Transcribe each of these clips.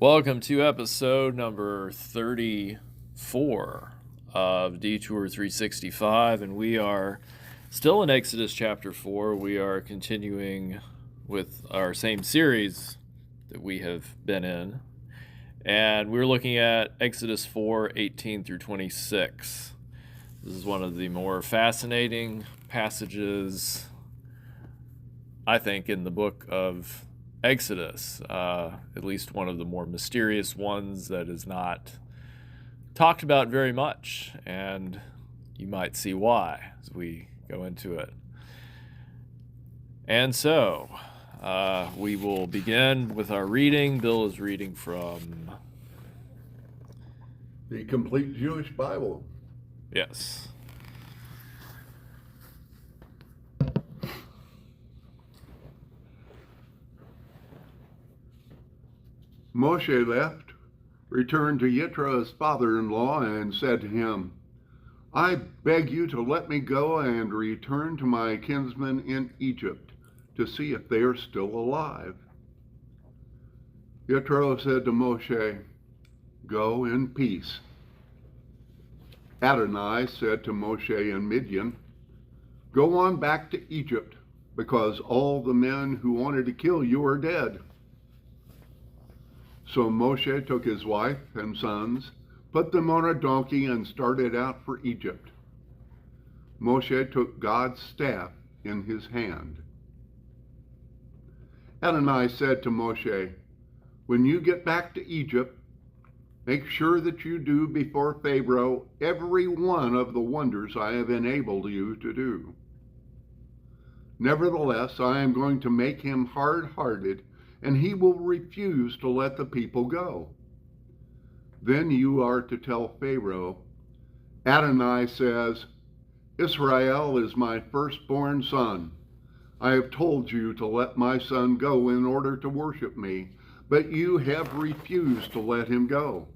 Welcome to episode number 34 of Detour 365, and we are still in Exodus chapter 4. We are continuing with our same series that we have been in, and we're looking at Exodus 4:18 through 26. This is one of the more fascinating passages, I think, in the book of Exodus, at least one of the more mysterious ones that is not talked about very much, and you might see why as we go into it. And so, we will begin with our reading. Bill is reading from the Complete Jewish Bible. Yes. Moshe left, returned to Yittro's father-in-law, and said to him, I beg you to let me go and return to my kinsmen in Egypt to see if they are still alive. Yitro said to Moshe, Go in peace. Adonai said to Moshe in Midian, Go on back to Egypt, because all the men who wanted to kill you are dead. So Moshe took his wife and sons, put them on a donkey, and started out for Egypt. Moshe took God's staff in his hand. Adonai said to Moshe, When you get back to Egypt, make sure that you do before Pharaoh every one of the wonders I have enabled you to do. Nevertheless, I am going to make him hard-hearted, and he will refuse to let the people go. Then you are to tell Pharaoh, Adonai says, Israel is my firstborn son. I have told you to let my son go in order to worship me, but you have refused to let him go.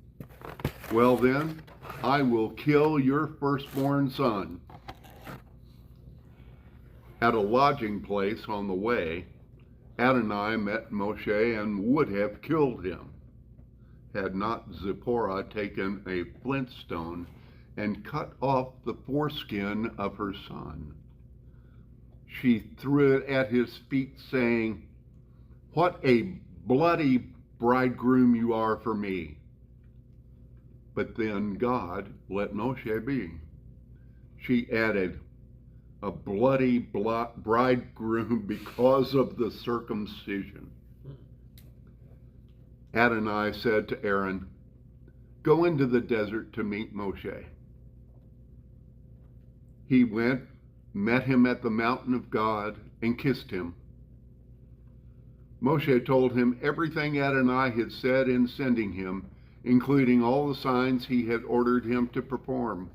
Well then, I will kill your firstborn son. At a lodging place on the way, Adonai met Moshe and would have killed him, had not Zipporah taken a flint stone and cut off the foreskin of her son. She threw it at his feet, saying, What a bloody bridegroom you are for me. But then God let Moshe be. She added, A bloody bridegroom because of the circumcision. Adonai said to Aaron, Go into the desert to meet Moshe. He went, met him at the mountain of God, and kissed him. Moshe told him everything Adonai had said in sending him, including all the signs he had ordered him to perform.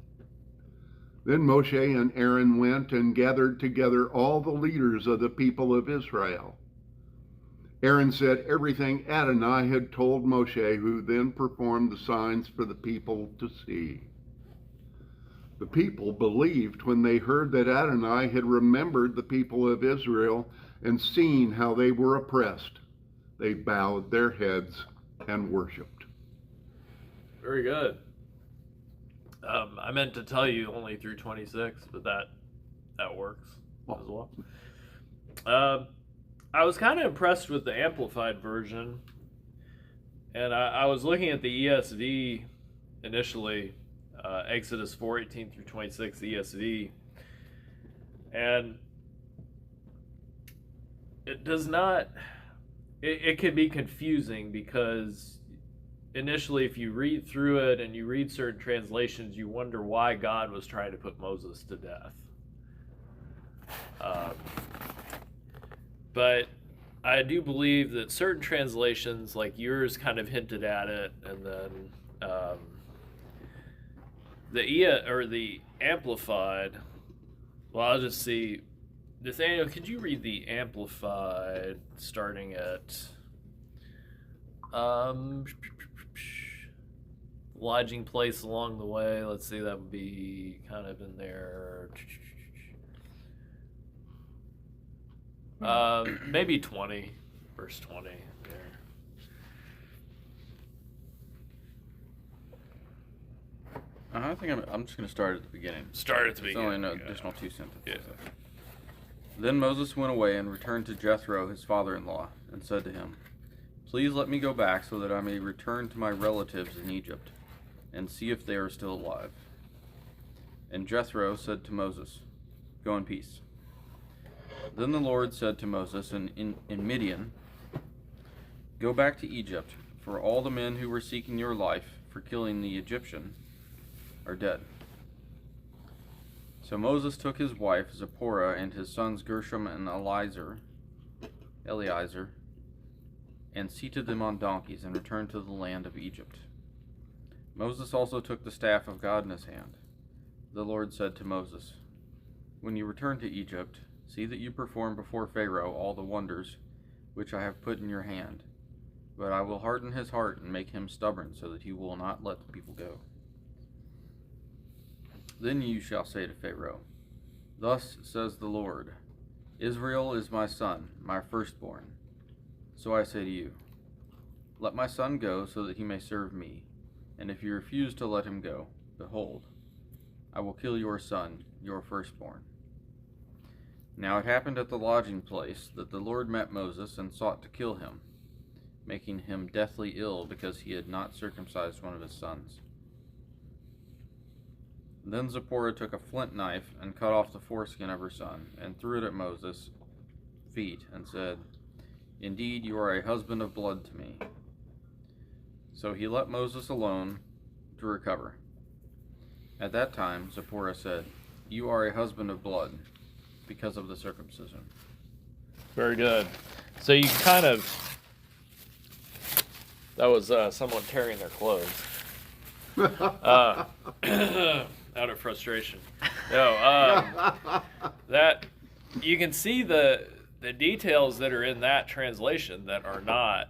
Then Moshe and Aaron went and gathered together all the leaders of the people of Israel. Aaron said everything Adonai had told Moshe, who then performed the signs for the people to see. The people believed when they heard that Adonai had remembered the people of Israel and seen how they were oppressed. They bowed their heads and worshiped. Very good. I meant to tell you only through 26, but that works as well. I was kind of impressed with the Amplified version, and I was looking at the ESV initially, Exodus 4:18 through 26, the ESV, and it does not. It can be confusing because initially, if you read through it and you read certain translations, you wonder why God was trying to put Moses to death. But I do believe that certain translations, like yours, kind of hinted at it, and then the Amplified. Well, I'll just see. Nathaniel, could you read the Amplified starting at lodging place along the way? Let's see, that would be kind of in there. Maybe 20, verse 20 there. I think I'm just going to start at the beginning. Start at the It's beginning. only an additional 2 sentences. Yeah. Then Moses went away and returned to Jethro, his father-in-law, and said to him, "Please let me go back so that I may return to my relatives in Egypt and see if they are still alive." And Jethro said to Moses, "Go in peace." Then the Lord said to Moses in Midian, "Go back to Egypt, for all the men who were seeking your life for killing the Egyptian are dead." So Moses took his wife Zipporah and his sons Gershom and Eliezer, and seated them on donkeys and returned to the land of Egypt. Moses also took the staff of God in his hand. The Lord said to Moses, "When you return to Egypt, see that you perform before Pharaoh all the wonders which I have put in your hand, but I will harden his heart and make him stubborn so that he will not let the people go. Then you shall say to Pharaoh, 'Thus says the Lord, Israel is my son, my firstborn. So I say to you, let my son go so that he may serve me. And if you refuse to let him go, behold, I will kill your son, your firstborn.' Now it happened at the lodging place that the Lord met Moses and sought to kill him, making him deathly ill because he had not circumcised one of his sons. Then Zipporah took a flint knife and cut off the foreskin of her son, and threw it at Moses' feet, and said, 'Indeed, you are a husband of blood to me.' So he let Moses alone to recover. At that time, Zipporah said, 'You are a husband of blood, because of the circumcision.'" Very good. So you kind of, that was someone tearing their clothes. Out of frustration. No, that you can see the details that are in that translation that are not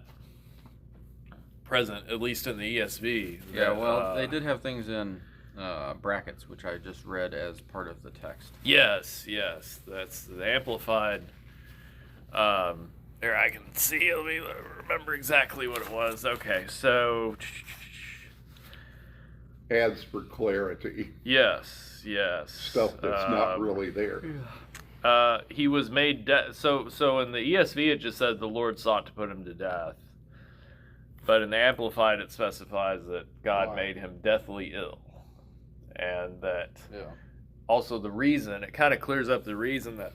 present, at least in the ESV. Yeah, well, they did have things in brackets, which I just read as part of the text. Yes, that's the amplified. There, I can see. Let me remember exactly what it was. Okay, so Adds for clarity. yes. Stuff that's not really there. He was made dead. So in the ESV it just said the Lord sought to put him to death, but in the Amplified it specifies that God made him deathly ill, and that also the reason, it kind of clears up the reason, that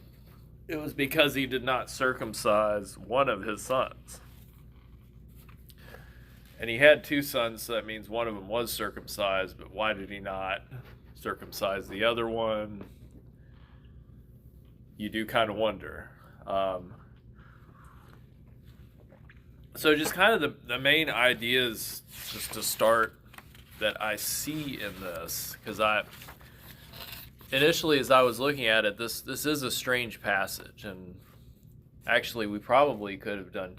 it was because he did not circumcise one of his sons. And he had two sons, so that means one of them was circumcised, but why did he not circumcise the other one? You do kind of wonder. So just kind of the main ideas, just to start, that I see in this, because initially as I was looking at it, this is a strange passage, and actually we probably could have done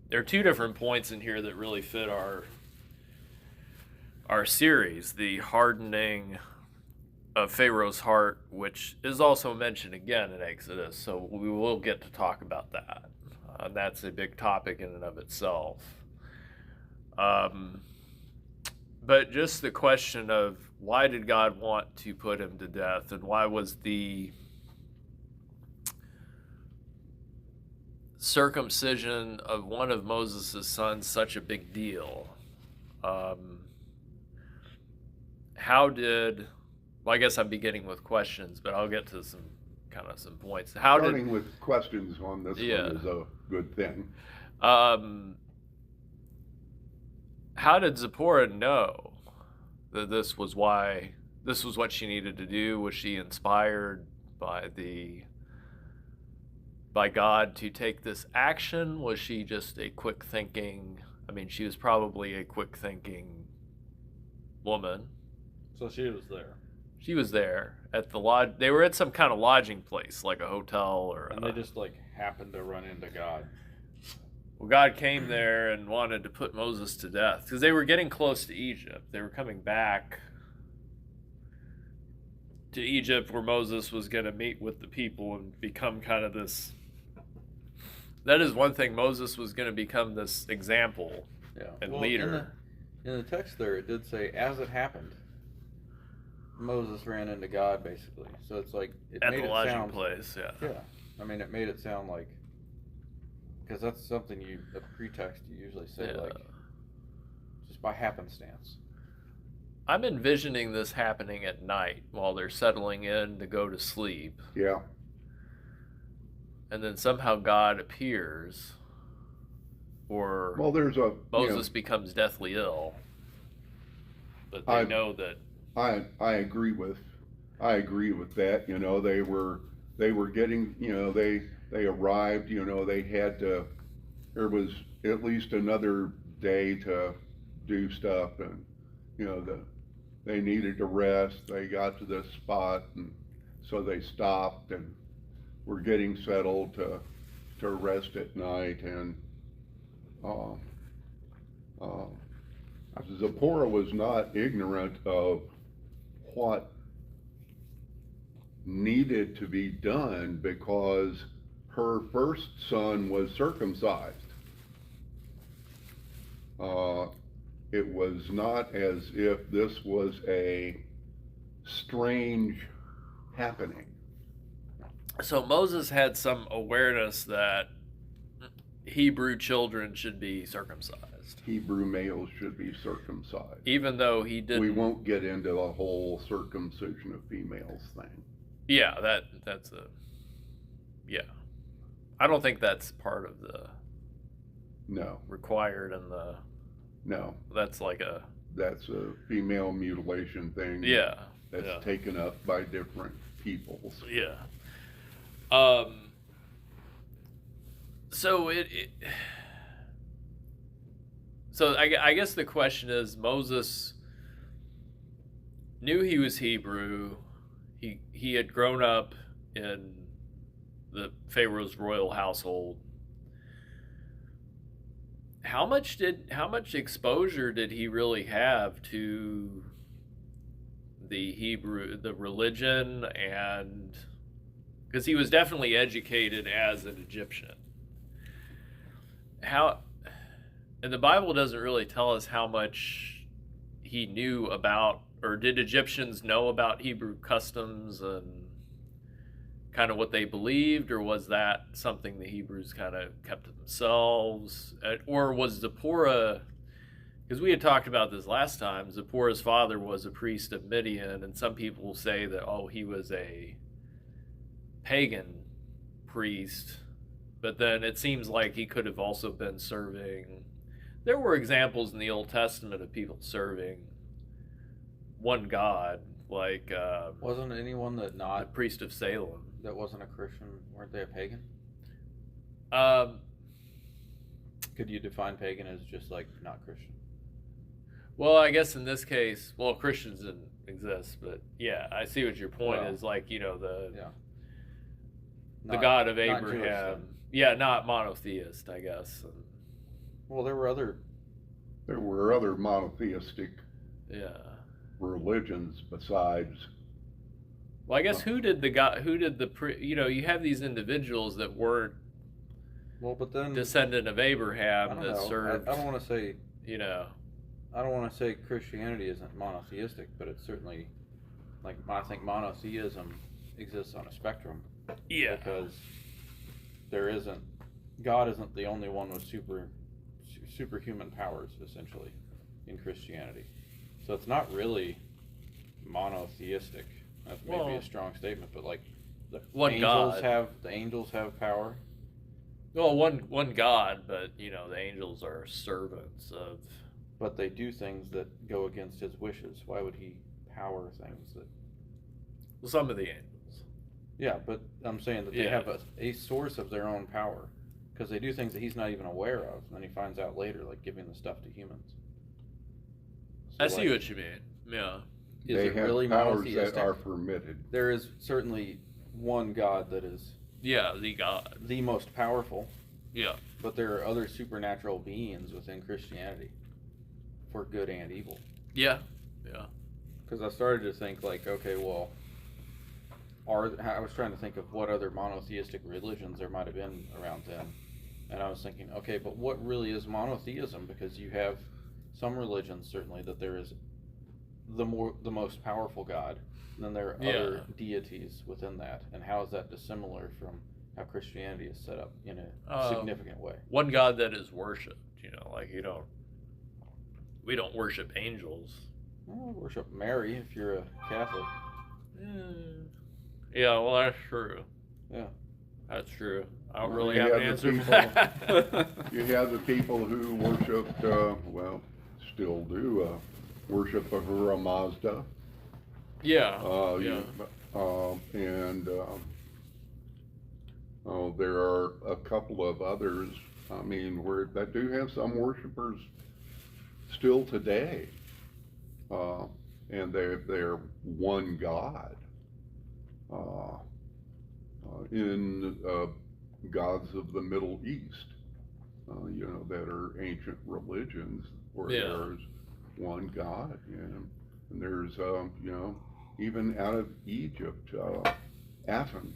there are two different points in here that really fit our series. The hardening of Pharaoh's heart, which is also mentioned again in Exodus, so we will get to talk about that. That's a big topic in and of itself. But just the question of why did God want to put him to death, and why was the circumcision of one of Moses' sons such a big deal? I guess I'm beginning with questions, but I'll get to some points. Starting with questions on this one is a good thing. How did Zipporah know that this was what she needed to do? Was she inspired by God to take this action? Was she just a quick thinking? I mean, she was probably a quick thinking woman. So she was there. She was there at the lodge. They were at some kind of lodging place, like a hotel And they just happened to run into God. Well, God came there and wanted to put Moses to death because they were getting close to Egypt. They were coming back to Egypt, where Moses was going to meet with the people and become kind of this. That is one thing. Moses was going to become this example and leader. In the text there, it did say, "As it happened." Moses ran into God, basically. So it's like it At made the it lodging sound. place, yeah. Yeah, I mean, it made it sound like, because that's something a pretext you usually say, Yeah. like, just by happenstance. I'm envisioning this happening at night while they're settling in to go to sleep. Yeah. And then somehow God appears, or Well, there's a Moses becomes deathly ill. But they I- know that. I agree with that. You know, they were getting, you know, they arrived, you know, they had to, there was at least another day to do stuff, and you know, they needed to rest. They got to this spot, and so they stopped and were getting settled to rest at night. And uh, uh, Zipporah was not ignorant of what needed to be done, because her first son was circumcised. It was not as if this was a strange happening. So Moses had some awareness that Hebrew children should be circumcised. Hebrew males should be circumcised. Even though he didn't. We won't get into the whole circumcision of females thing. Yeah, that's a. Yeah. I don't think that's part of the No, required in the. no, That's like a. that's a female mutilation thing. Yeah. That's yeah. taken up by different peoples. Yeah. So so I guess the question is, Moses knew he was Hebrew. He had grown up in the Pharaoh's royal household. How much exposure did he really have to the religion, and because he was definitely educated as an Egyptian. And the Bible doesn't really tell us how much he knew about, or did Egyptians know about Hebrew customs and kind of what they believed, or was that something the Hebrews kind of kept to themselves? Or was Zipporah, because we had talked about this last time, Zipporah's father was a priest of Midian, and some people say that, he was a pagan priest, but then it seems like he could have also been serving. There were examples in the Old Testament of people serving one God, like Wasn't anyone that the not priest of Salem. that wasn't a Christian, weren't they a pagan? Could you define pagan as just like not Christian? Well, I guess in this case, Christians didn't exist, but yeah, I see what your point is. Like, the God of not Jewish, Abraham. then. Yeah, not monotheist, I guess. Well, there were other. There were other monotheistic Yeah. religions besides. Well, I guess who did you have these individuals that weren't Well, but then descendant of I Abraham don't that know. served. I don't want to say. I I don't want to say Christianity isn't monotheistic, but it's certainly, like, I think monotheism exists on a spectrum. Yeah. Because God isn't the only one with superhuman powers, essentially, in Christianity. So it's not really monotheistic. That's maybe a strong statement, but like the angels have power. Well, one God, but the angels are servants of. But they do things that go against his wishes. Why would he power things that? Well, some of the angels. Yeah, but I'm saying that they have a source of their own power, because they do things that he's not even aware of, and then he finds out later, like giving the stuff to humans. So, I see what you mean. Yeah. Is They it have really powers monotheistic? that are permitted. There is certainly one God that is Yeah, the God. the most powerful, Yeah. but there are other supernatural beings within Christianity for good and evil. Yeah. Yeah. Because I started to think, like, okay, well, I was trying to think of what other monotheistic religions there might have been around then. And I was thinking, okay, but what really is monotheism? Because you have some religions, certainly, that there is the most powerful God. And then there are other deities within that. And how is that dissimilar from how Christianity is set up in a significant way? One God that is worshipped, like we don't worship angels. Well, worship Mary if you're a Catholic. Yeah, well, that's true. Yeah. That's true. I don't Well, really you have an have answer the for that. You have the people who worshiped, still do, worship Ahura Mazda. Yeah. There are a couple of others, that do have some worshipers still today. And they're one God. In gods of the Middle East, that are ancient religions where there's one God, and there's, even out of Egypt, Aten,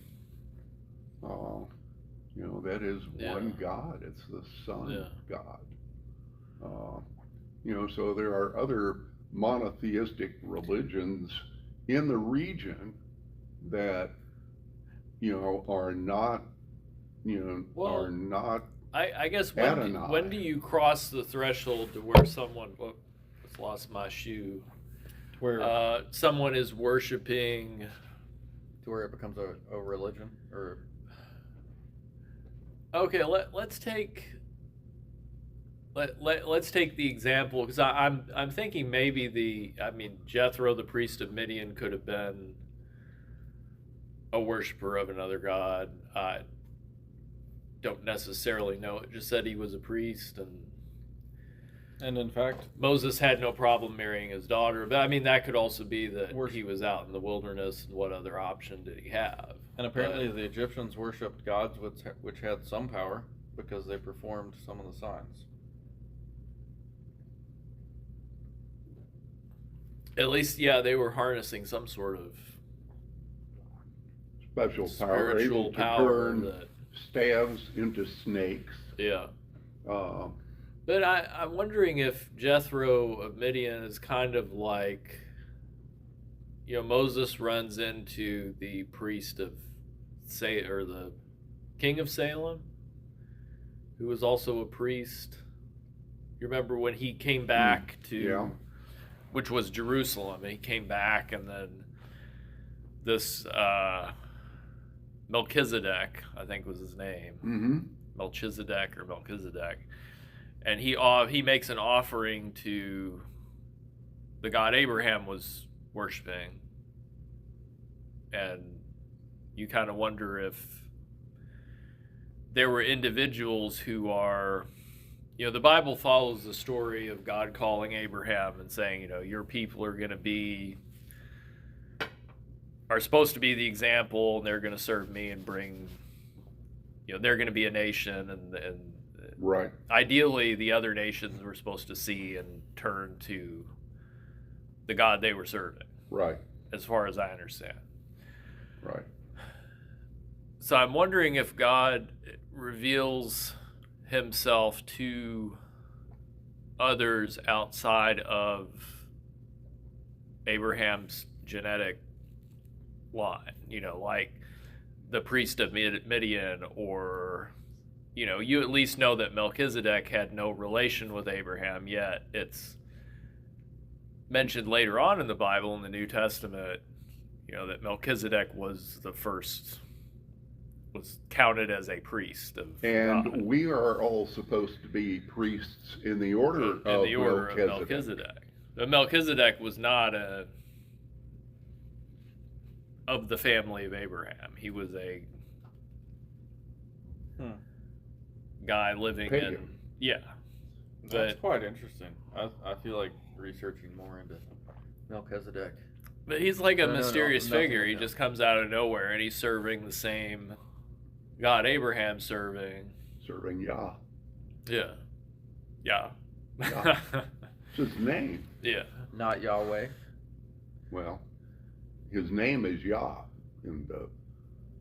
that is one God. It's the sun God. So there are other monotheistic religions in the region that are not I guess Adonai. when do you cross the threshold to where someone just lost my shoe, Where someone is worshiping to where it becomes a religion or okay, let's take the example, because I'm thinking maybe Jethro, the priest of Midian, could have been a worshiper of another god. I don't necessarily know. It just said he was a priest, And in fact, Moses had no problem marrying his daughter. But that could also be that he was out in the wilderness, and what other option did he have? and apparently the Egyptians worshipped gods which had some power because they performed some of the signs. At least, they were harnessing some sort of special power, spiritual able to power turn staves into snakes. Yeah. Uh, But I'm wondering if Jethro of Midian is kind of like, Moses runs into the priest of or the king of Salem, who was also a priest. You remember when he came back to, which was Jerusalem, and he came back, and then this Melchizedek, I think was his name. mm-hmm. Melchizedek. And he makes an offering to the god Abraham was worshiping. And you kind of wonder if there were individuals who are, the Bible follows the story of God calling Abraham and saying, your people are supposed to be the example, and they're going to serve me and bring, they're going to be a nation, and Right. ideally the other nations were supposed to see and turn to the God they were serving. Right. As far as I understand. Right. So I'm wondering if God reveals himself to others outside of Abraham's genetic line, like the priest of Midian, or you at least know that Melchizedek had no relation with Abraham, yet it's mentioned later on in the Bible, in the New Testament, that Melchizedek was counted as a priest of And God. we are all supposed to be priests in the order of Melchizedek. But Melchizedek was not of the family of Abraham. He was a guy living Pagan. That's quite interesting. I feel like researching more into Melchizedek. But he's like a mysterious nothing figure. like He that. just comes out of nowhere, and he's serving the same God Abraham's serving. Serving Yah. Yeah. Yah. It's his name. Yeah. Not Yahweh. Well, his name is Yah in the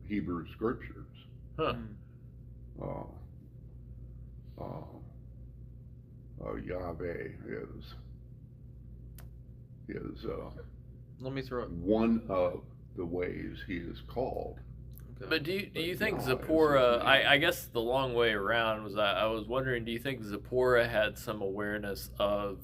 Hebrew scriptures. Huh. Yahweh is is Let me throw it. one of the ways he is called. Okay. But do you think God is Zipporah? his name. I guess the long way around was I was wondering. Do you think Zipporah had some awareness of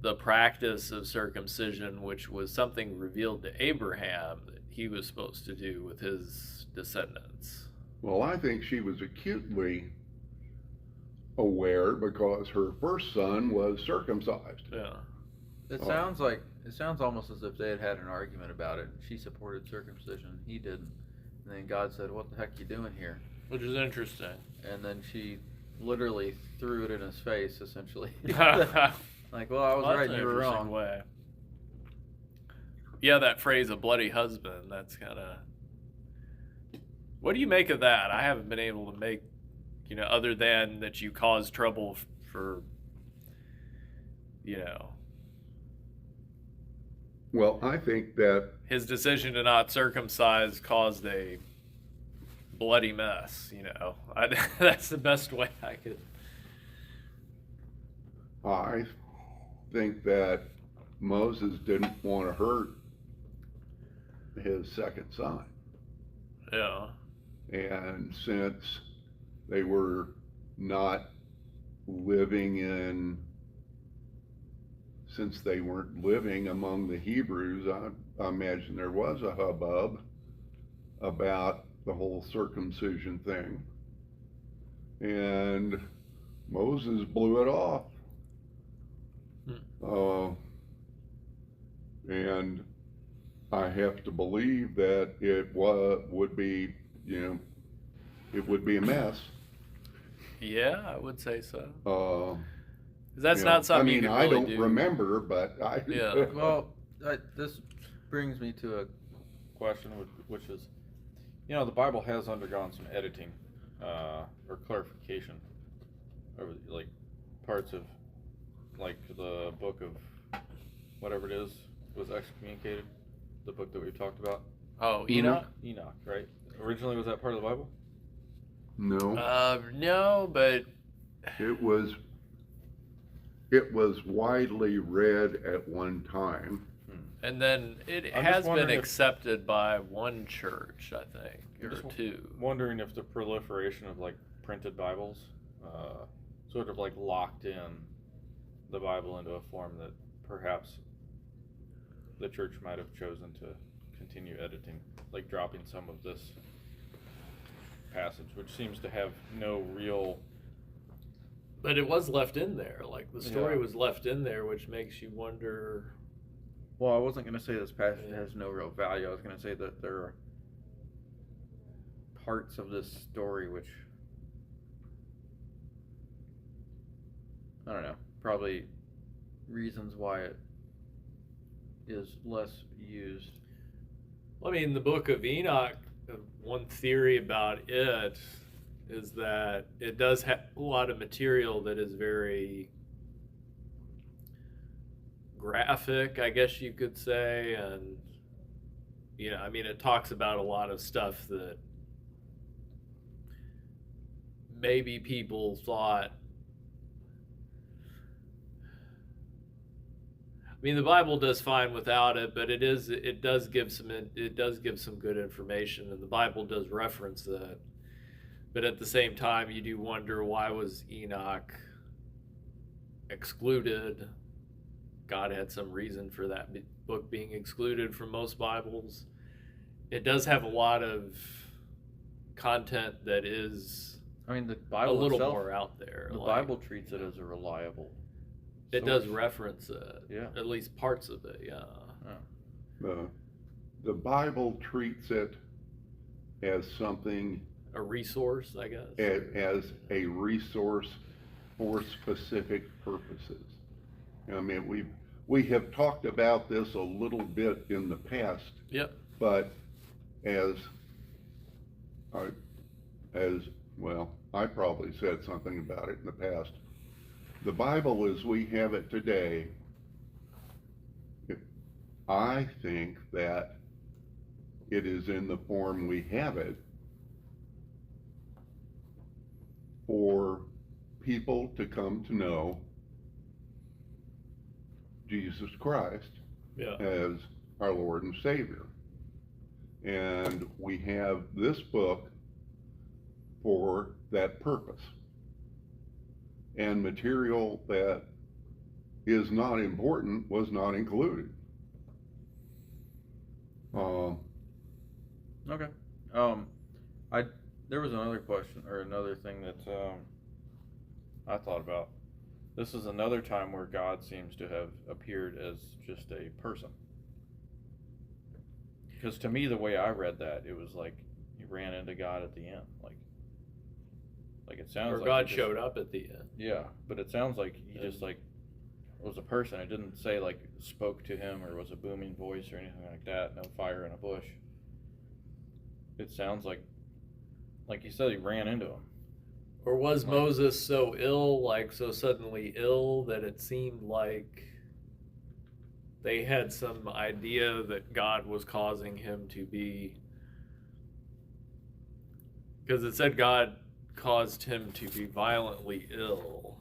the practice of circumcision, which was something revealed to Abraham that he was supposed to do with his descendants? Well, I think she was acutely aware because her first son was circumcised. Yeah. It sounds almost as if they had an argument about it. She supported circumcision, he didn't. And then God said, "What the heck you doing here?" Which is interesting. And then she literally threw it in his face, essentially. Like, well, I was Well, right, that's and an you were interesting wrong. way. Yeah, that phrase, "a bloody husband." That's kind of. What do you make of that? I haven't been able to make, other than that you cause trouble for, Well, I think that his decision to not circumcise caused a bloody mess. That's the best way I could. I think that Moses didn't want to hurt his second son. Yeah. And since they were not living in, since they weren't living among the Hebrews, I imagine there was a hubbub about the whole circumcision thing. And Moses blew it off. And I have to believe that it would be, it would be a mess. Yeah, I would say so. 'Cause that's You not something you can I really don't do. remember, but I. Yeah. Well, this brings me to a Question, which is, the Bible has undergone some editing or clarification over like parts of like the book of whatever it is was excommunicated, the book that we talked about. Oh, Enoch? Enoch, right? Originally, was that part of the Bible? No, No, but it was widely read at one time. and then it I'm has just been wondering if- accepted by one church, I think, I'm or just two. Wondering if the proliferation of like printed Bibles sort of like locked in the Bible into a form that perhaps the church might have chosen to continue editing, like dropping some of this passage, which seems to have no real. But it was left in there. Like the story Yeah. was left in there, which makes you wonder. Well, I wasn't going to say this passage has no real value. I was going to say that there are parts of this story which, I don't know, probably reasons why it is less used. Well, I mean, the book of Enoch, one theory about it is that it does have a lot of material that is very graphic, I guess you could say. And, I mean, it talks about a lot of stuff that maybe people thought. I mean, the Bible does fine without it, but it does give some good information, and the Bible does reference that. But at the same time, you do wonder, why was Enoch excluded? God had some reason for that book being excluded from most Bibles. It does have a lot of content that is I mean, the a Bible little itself, more out there. the like, Bible treats it as a reliable. it source. does reference it, Yeah. at least parts of it, yeah. The Bible treats it as something, A resource, I guess. as a resource for specific purposes. I mean, we have talked about this a little bit in the past, Yep. but as well, I probably said something about it in the past. The Bible as we have it today, I think that it is in the form we have it for people to come to know Jesus Christ Yeah. as our Lord and Savior. And we have this book for that purpose. And material that is not important was not included. Okay. There was another question or another thing that I thought about. This is another time where God seems to have appeared as just a person. Because to me, the way I read that, it was like he ran into God at the end. Like it sounds Or like God he just- showed up at the end. Yeah, but it sounds like he just like was a person. It didn't say like spoke to him or was a booming voice or anything like that. No fire in a bush. It sounds like you said, he ran into him. Or was Like- Moses so ill, like so suddenly ill, that it seemed like they had some idea that God was causing him to be? Because it said God caused him to be violently ill.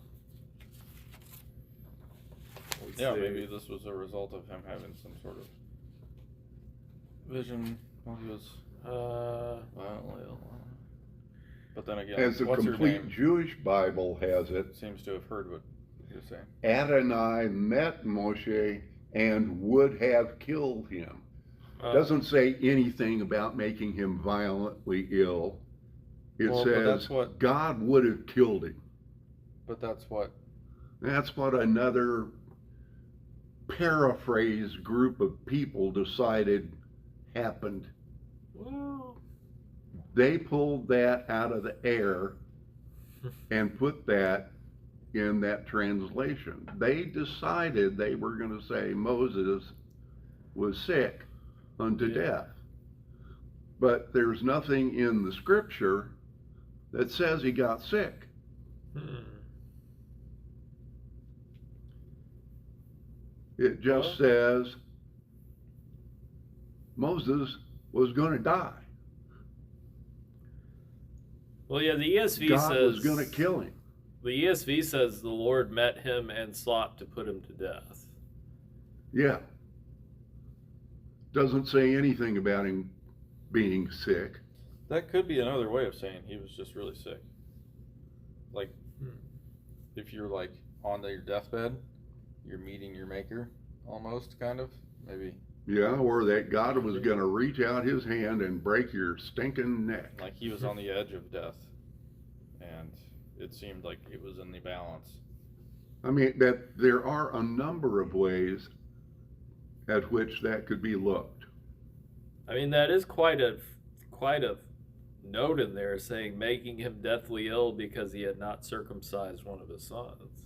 Let's Yeah, see. maybe this was a result of him having some sort of vision while he was violently ill. But then again, As the what's her complete name Jewish Bible has it, seems to have heard what he was saying. Adonai met Moshe and would have killed him. Uh, Doesn't say anything about making him violently ill. It Well, but that's says what- God would have killed him. But that's what That's what another paraphrased group of people decided happened. well, They pulled that out of the air and put that in that translation. They decided they were going to say Moses was sick unto Yeah. death. But there's nothing in the scripture that says he got sick. It just says Moses was going to die. Well, yeah, the ESV God says was going to kill him. The ESV says the Lord met him and sought to put him to death. Yeah. Doesn't say anything about him being sick. that could be another way of saying he was just really sick. Like if you're like on your deathbed, you're meeting your maker almost, kind of, maybe. Yeah, or that God was going to reach out his hand and break your stinking neck. Like he was on the edge of death, and it seemed like it was in the balance. I mean, that there are a number of ways at which that could be looked. I mean, that is quite a note in there saying making him deathly ill because he had not circumcised one of his sons.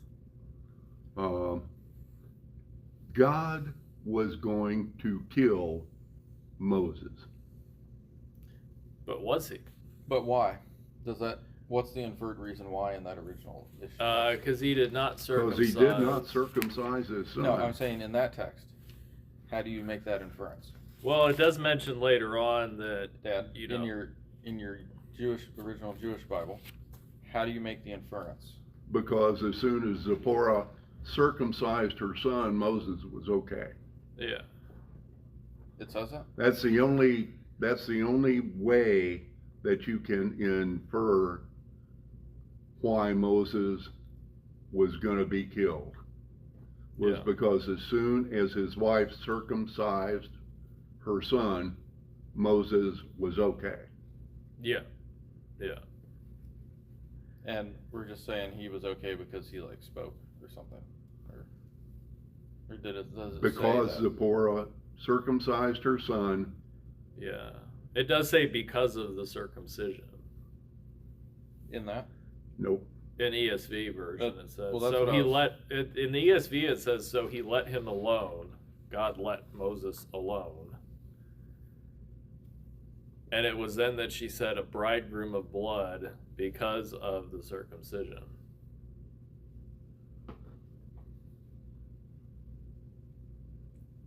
God was going to kill Moses. But was he? But why? What's the inferred reason why in that original issue? Because he did not Because circumcise. he did not circumcise his son. No, I'm saying in that text. How do you make that inference? Well, it does mention later on that Dad, you know, in your original Jewish Bible, how do you make the inference? Because as soon as Zipporah circumcised her son, Moses was okay. yeah. It says that? That's the only way that you can infer why Moses was going to be killed. Was Yeah. because as soon as his wife circumcised her son, Moses was okay. Yeah. Yeah. And we're just saying he was okay because he like spoke or something, or does it Because say that? Zipporah circumcised her son. Yeah. It does say because of the circumcision. In that? Nope. In ESV version, it says. well, that's so what I he was- in the ESV it says, so he let him alone. God let Moses alone. And it was then that she said, a bridegroom of blood because of the circumcision.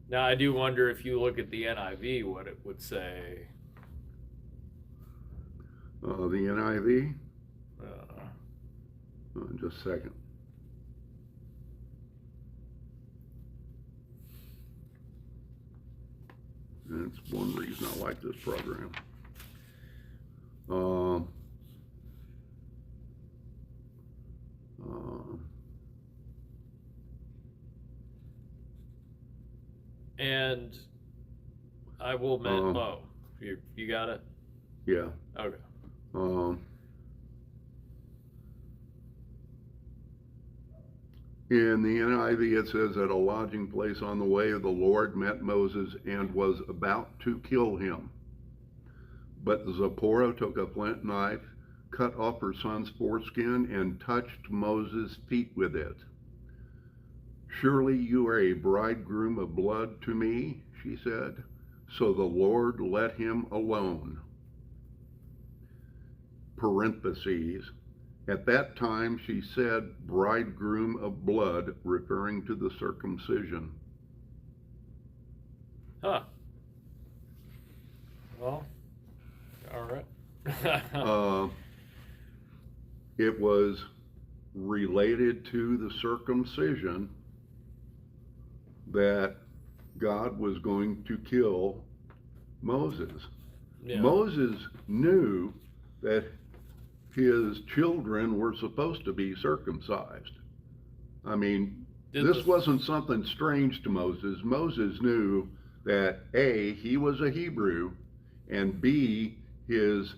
Now, I do wonder if you look at the NIV, what it would say. The NIV. Uh, Just a second. It's one reason I like this program. Uh, And I will mention. You got it. yeah. Okay. In the NIV, it says, at a lodging place on the way, the Lord met Moses and was about to kill him. But Zipporah took a flint knife, cut off her son's foreskin, and touched Moses' feet with it. Surely you are a bridegroom of blood to me, she said. So the Lord let him alone. Parentheses. At that time she said bridegroom of blood, referring to the circumcision. Huh. Well, all right. It was related to the circumcision that God was going to kill Moses. Yeah. Moses knew that his children were supposed to be circumcised. I mean, this wasn't something strange to Moses. Moses knew that A, he was a Hebrew, and B, his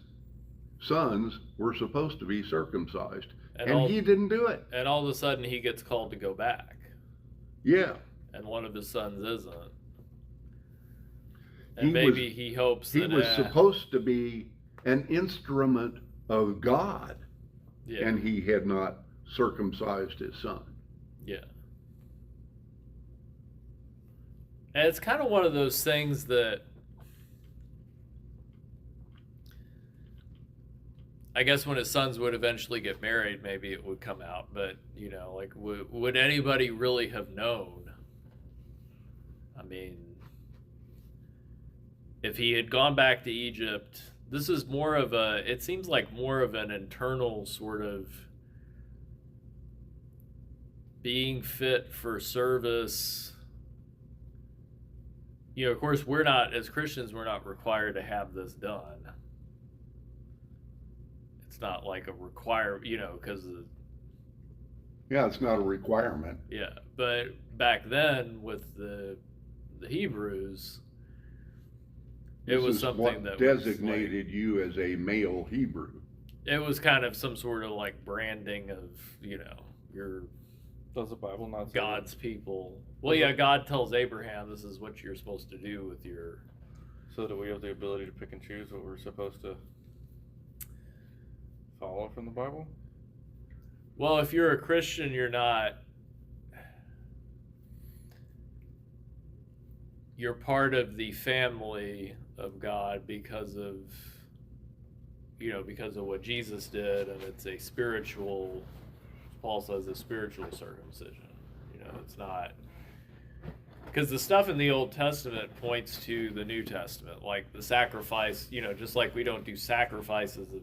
sons were supposed to be circumcised. And he didn't do it. And all of a sudden he gets called to go back. Yeah. And one of his sons isn't. And maybe he hopes that he was supposed to be an instrument of God, yeah. And he had not circumcised his son. Yeah. And it's kind of one of those things that I guess when his sons would eventually get married, maybe it would come out. But, you know, like, would anybody really have known? I mean, if he had gone back to Egypt, this is more of it seems like more of an internal sort of being fit for service. You know, of course, we're not, as Christians, we're not required to have this done. It's not like a require, you know, because yeah, it's not a requirement. Yeah, but back then with the Hebrews, it was something that designated you as a male Hebrew. It was kind of some sort of like branding of, you know, your. Does the Bible not say God's people? Well, yeah, God tells Abraham this is what you're supposed to do with your. So do we have the ability to pick and choose what we're supposed to follow from the Bible? Well, if you're a Christian, you're not. You're part of the family of God because of, you know, because of what Jesus did, and it's a spiritual. Paul says a spiritual circumcision. You know, it's not. Because the stuff in the Old Testament points to the New Testament, like the sacrifice, you know, just like we don't do sacrifices of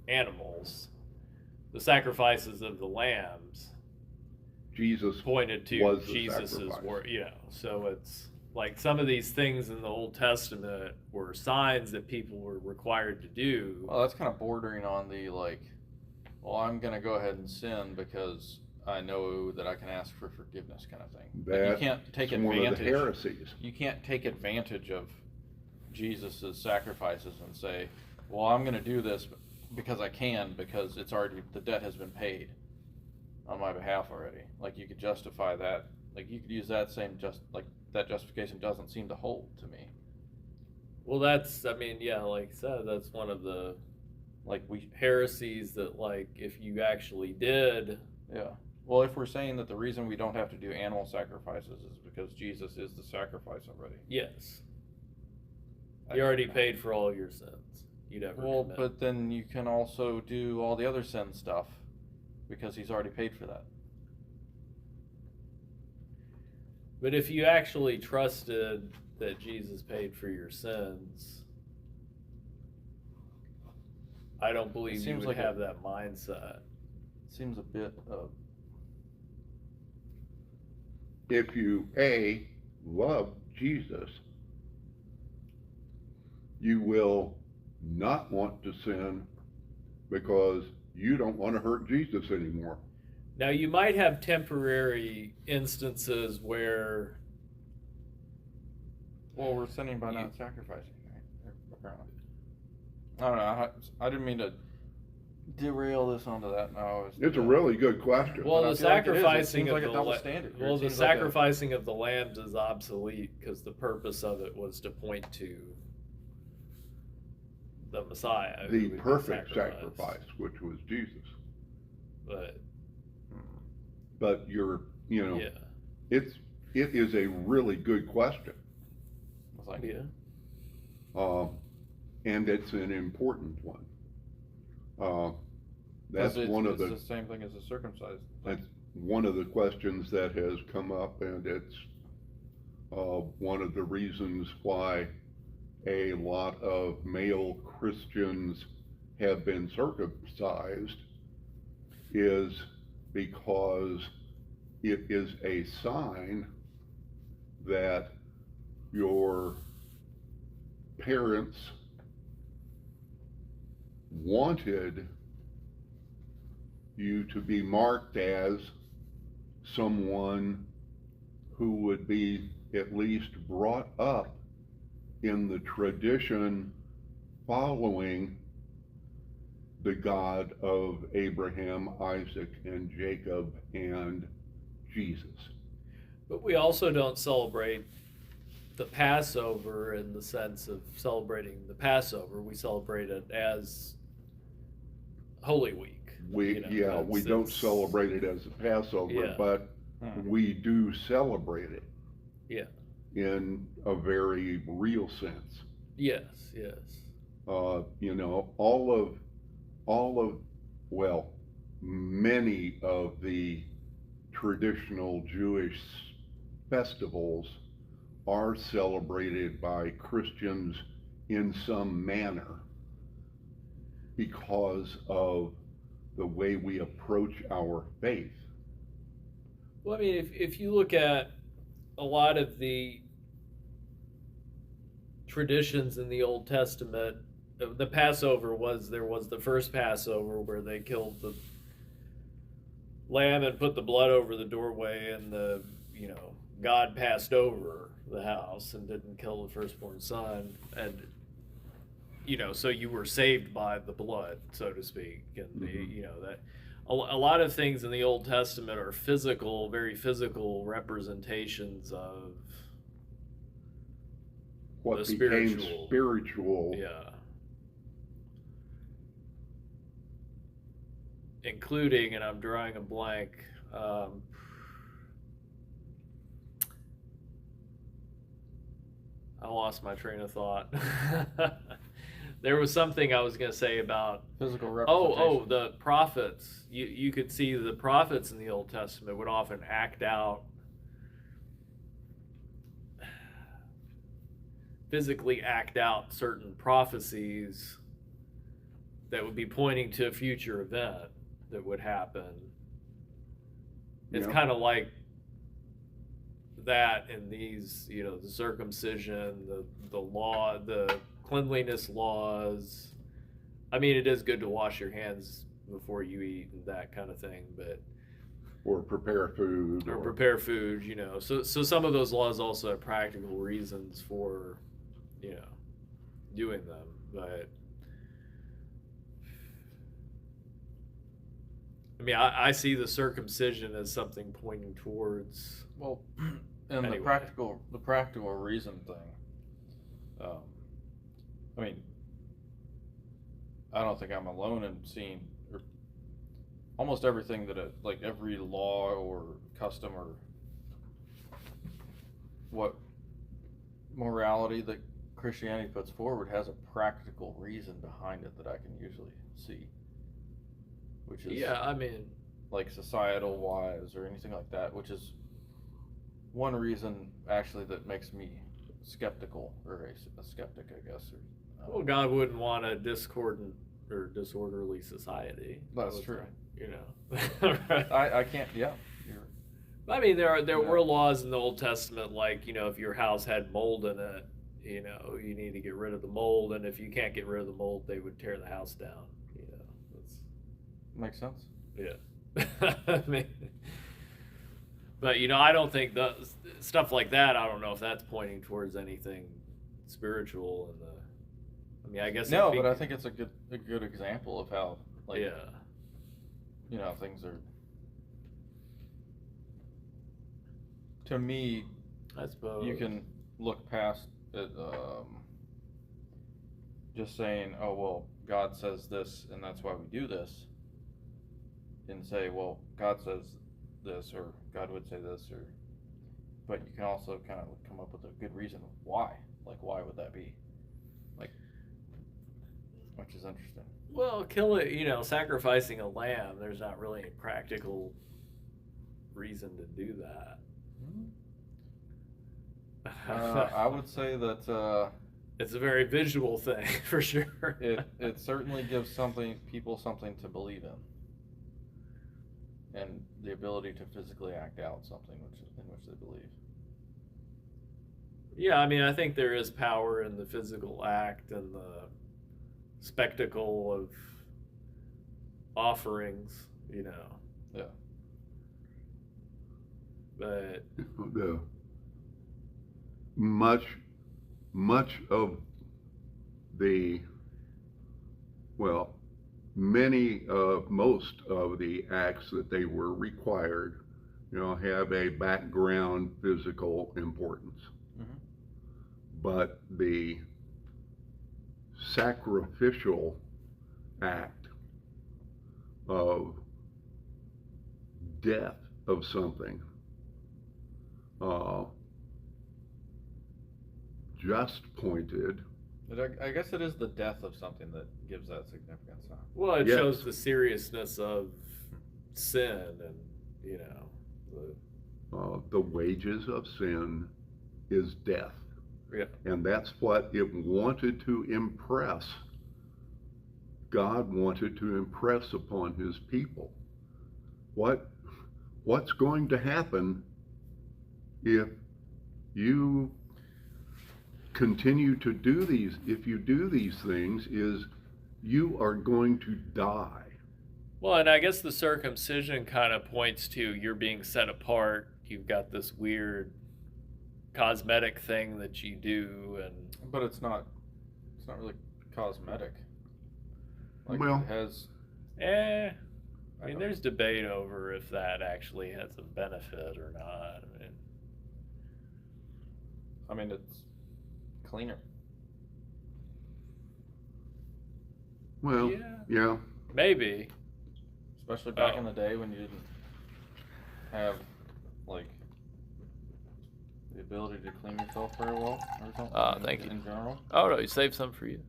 animals, the sacrifices of the lambs Jesus pointed to Jesus's word, you know. So it's like some of these things in the Old Testament were signs that people were required to do. Well, that's kind of bordering on the like, well, I'm going to go ahead and sin because I know that I can ask for forgiveness kind of thing. Like you can't take advantage. One of the heresies. You can't take advantage of Jesus's sacrifices and say, well, I'm going to do this because I can, because it's already, the debt has been paid on my behalf already. Like you could justify that. Like you could use that same that justification doesn't seem to hold to me. Well, that's, I mean, yeah, like I said, that's one of the heresies that, like, if you actually did. Yeah. Well, if we're saying that the reason we don't have to do animal sacrifices is because Jesus is the sacrifice already. Yes. He already paid for all your sins. You'd ever commit. But then you can also do all the other sin stuff because he's already paid for that. But if you actually trusted that Jesus paid for your sins, I don't believe you would have that mindset. Seems a bit of. If you love Jesus you will not want to sin because you don't want to hurt Jesus anymore. Now, you might have temporary instances where, Well, we're sinning by not sacrificing, right? Apparently. I don't know. I didn't mean to derail this onto that. No, It's a really good question. well, But I the feel like it is. It sacrificing seems of like a the double standard here. well, It the seems like a- sacrificing of the lambs is obsolete because the purpose of it was to point to the Messiah, who The would be perfect sacrificed. sacrifice, which was Jesus. But But yeah, it is a really good question. It's like, yeah. And it's an important one. That's it's one of the same thing as the circumcised. that's one of the questions that has come up, and it's one of the reasons why a lot of male Christians have been circumcised is because it is a sign that your parents wanted you to be marked as someone who would be at least brought up in the tradition following the God of Abraham, Isaac, and Jacob, and Jesus. But we also don't celebrate the Passover in the sense of celebrating the Passover. We celebrate it as Holy Week. We don't it's- celebrate it as a Passover, Yeah. but we do celebrate it Yeah. in a very real sense. Yes. Many of the traditional Jewish festivals are celebrated by Christians in some manner because of the way we approach our faith. Well, I mean, if you look at a lot of the traditions in the Old Testament, the Passover there was the first Passover where they killed the lamb and put the blood over the doorway, and God passed over the house and didn't kill the firstborn son, and so you were saved by the blood, so to speak, and that a lot of things in the Old Testament are physical, very physical representations of What the became spiritual. Yeah. Including, and I'm drawing a blank, I lost my train of thought. There was something I was going to say about physical representation. The prophets. You could see the prophets in the Old Testament would often physically act out certain prophecies that would be pointing to a future event that would happen. It's kind of like that in these, the circumcision, the law, the cleanliness laws. I mean, it is good to wash your hands before you eat and that kind of thing, but or prepare food. So some of those laws also have practical reasons for, doing them, but I mean, I see the circumcision as something pointing towards. Well, and Anyway. the practical reason thing. I mean, I don't think I'm alone in seeing almost everything that like every law or custom or what morality that Christianity puts forward has a practical reason behind it that I can usually see, which is like societal wise or anything like that, which is one reason actually that makes me skeptical, or a skeptic, I guess. Well, God wouldn't want a discordant or disorderly society. That's true. Right. I can't. Yeah. I mean, there were laws in the Old Testament, like if your house had mold in it, you know, you need to get rid of the mold, and if you can't get rid of the mold, they would tear the house down. You know, that's, Makes sense. yeah. I mean, but you know, I don't think the stuff like that. I don't know if that's pointing towards anything spiritual. And I mean, I guess No, but I think it's a good example of how, like, yeah, you know, things are. To me, I suppose you can look past it, just saying, "Oh well, God says this, and that's why we do this," and say, "Well, God says this, or God would say this," or. But you can also kind of come up with a good reason why. Like, why would that be? Like, which is interesting. Well, kill it. You know, sacrificing a lamb. There's not really a practical reason to do that. I would say that it's a very visual thing for sure. it certainly gives people something to believe in, and the ability to physically act out something in which they believe. Yeah, I mean, I think there is power in the physical act and the spectacle of offerings, you know. Yeah. But The much of the, well, most of the acts that they were required, you know, have a background physical importance. Mm-hmm. But the sacrificial act of death of something, just pointed. I guess it is the death of something that gives that significance. Huh? well, it Yes. shows the seriousness of sin, and you know, The wages of sin is death. yeah. And that's what it wanted to impress. God wanted to impress upon his people. What's going to happen if you continue to do these, if you do these things, is you are going to die. Well, and I guess the circumcision kind of points to you're being set apart. You've got this weird cosmetic thing that you do, and But it's not really cosmetic. Like, Well- it has. I mean, there's debate over if that actually has a benefit or not. I mean, it's cleaner. Well, yeah. Maybe. Especially back in the day when you didn't have, like, the ability to clean yourself very well or something. Thank you. In general. Oh no, you saved some for you.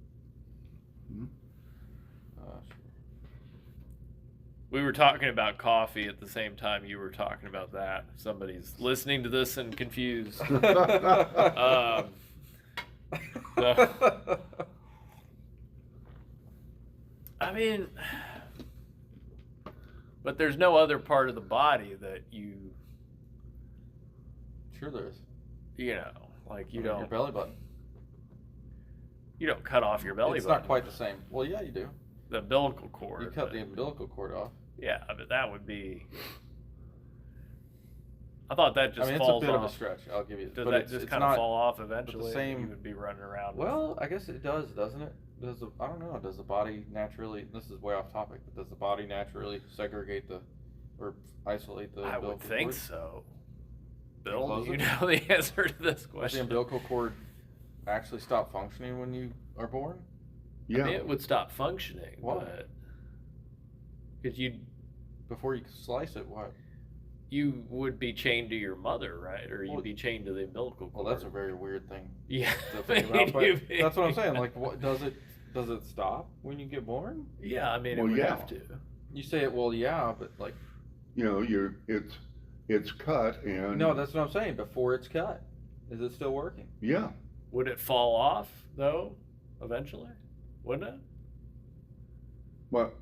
We were talking about coffee at the same time you were talking about that. If somebody's listening to this and confused. So- I mean, but there's no other part of the body that you, Sure there is. you know, like you Your don't, belly button. you don't cut off your belly It's button. not quite the same. Well, yeah, you do. The umbilical cord. You cut but- the umbilical cord off. Yeah, but that would be. I thought that just I mean, it's a falls bit off. of a stretch. I'll give you. Does but that it's just it's kind of not, fall off eventually? same- You would be running around. with- Well, I guess it does, doesn't it? I don't know. Does the body naturally? This is way off topic, but does the body naturally segregate or isolate the? I would umbilical think cord? so. Bill, Close do you it? know the answer to this Does the question? umbilical cord actually stop functioning when you are born? Yeah. I mean, it would stop functioning, Why? but because Before you slice it, what? you would be chained to your mother, right? Or you'd Well- be chained to the umbilical cord. Well, that's a very weird thing yeah. to think about. But You'd be- that's what I'm saying. Like, what does it stop when you get born? Yeah, I mean, Well, it would yeah. have to. You say it. Well, yeah, but like, You know, it's cut and no, that's what I'm saying. Before it's cut, is it still working? yeah. Would it fall off though? Eventually, wouldn't it? But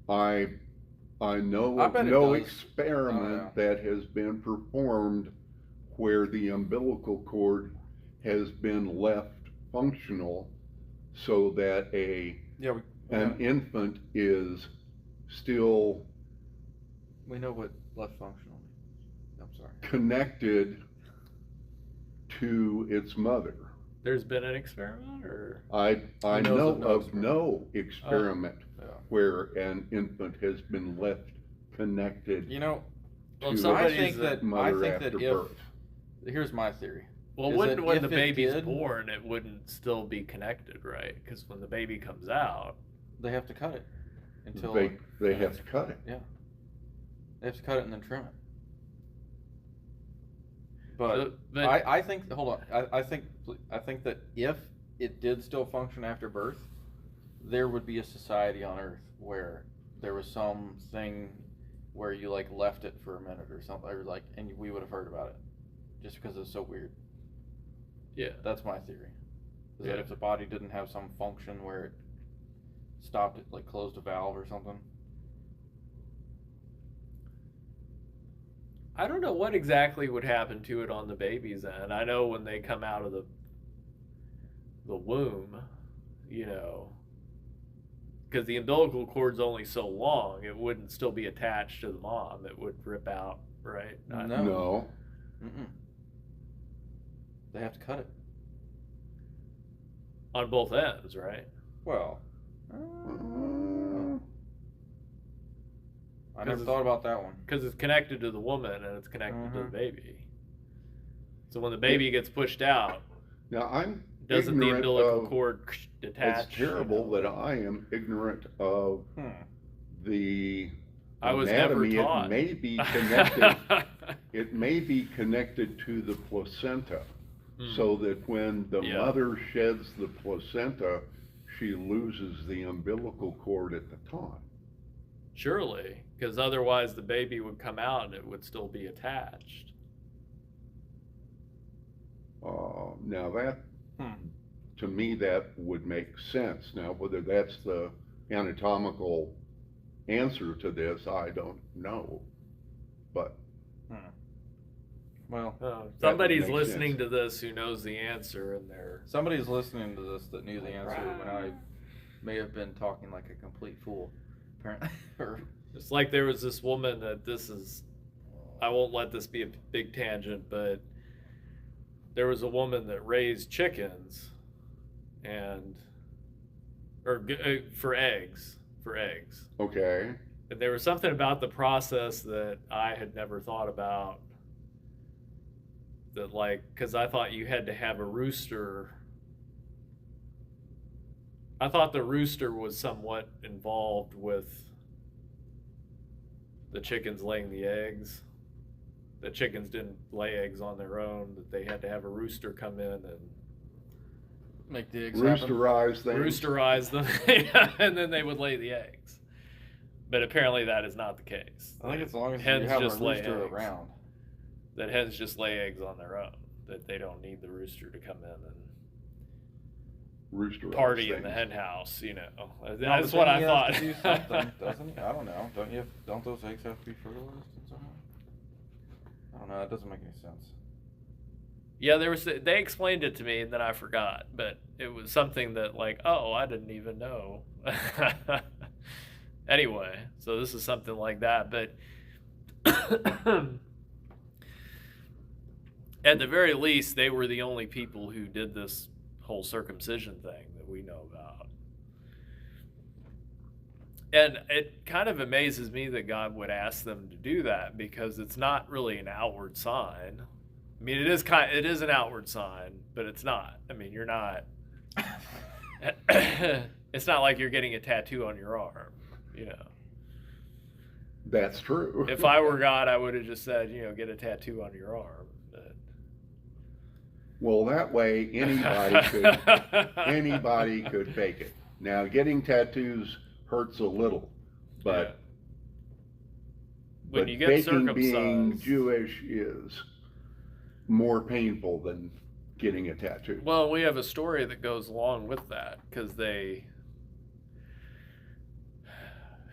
I know I of bet it no does. experiment Oh, that has been performed where the umbilical cord has been left functional so that an infant is still we know what left functional means. I'm sorry. connected to its mother. There's been an experiment, or I Who knows know of no of experiment? no experiment Yeah. where an infant has been left connected You know, well, to somebody's I think that mother after if birth. here's my theory. well, is wouldn't that when if the it baby's did- born, it wouldn't still be connected, right? Because when the baby comes out, They have to cut it until They have to cut it. Yeah. They have to cut it and then trim it. But, I think hold on. I think that if it did still function after birth, there would be a society on Earth where there was something where you like left it for a minute or something, or like, and we would have heard about it, just because it's so weird. yeah. That's my theory. Is that if the body didn't have some function where it stopped it, like closed a valve or something. I don't know what exactly would happen to it on the baby's end. I know when they come out of the womb, you know, because the umbilical cord's only so long, it wouldn't still be attached to the mom. It would rip out, right? No. No. Mm-mm. They have to cut it. On both ends, right? Well, Uh, I never thought about that one. Because it's connected to the woman and it's connected to the Mhm. baby. So when the baby gets pushed out, Now I'm doesn't the ignorant umbilical of, cord detach? it's terrible that I am ignorant of the I was never anatomy. taught. It may be connected. It may be connected to the placenta, so that when the Yeah. mother sheds the placenta, she loses the umbilical cord at the time. Surely, because otherwise the baby would come out and it would still be attached. Now that, to me, that would make sense. Now, whether that's the anatomical answer to this, I don't know. But Well, Somebody's makes listening sense. to this who knows the answer, and they're somebody's listening to this that knew the answer when I may have been talking like a complete fool, apparently. it's like there was this woman that I won't let this be a big tangent, but there was a woman that raised chickens for eggs. okay, And there was something about the process that I had never thought about, that because I thought you had to have a rooster. I thought the rooster was somewhat involved with the chickens laying the eggs. The chickens didn't lay eggs on their own, that they had to have a rooster come in and Make the eggs happen. roosterize things. roosterize them, and then they would lay the eggs. But apparently that is not the case. I think as long as Hens you have just a lay rooster eggs. around. That hens just lay eggs on their own, that they don't need the rooster to come in and Roosterize party things. in the hen house, you know. No, That's but what then I he thought. has to do something, doesn't he? I don't know. Don't those eggs have to be fertilized somehow? I don't know. That doesn't make any sense. Yeah, they explained it to me and then I forgot, but it was something that I didn't even know. Anyway, so this is something like that, but at the very least, they were the only people who did this whole circumcision thing that we know about. And it kind of amazes me that God would ask them to do that, because it's not really an outward sign. I mean, it is an outward sign, but it's not. I mean, you're not. It's not like you're getting a tattoo on your arm, you know. That's true. If I were God, I would have just said, get a tattoo on your arm. But... Well, that way anybody could fake it. Now, getting tattoos hurts a little, but when you get faking circumcised, being Jewish is more painful than getting a tattoo. well, we have a story that goes along with that, because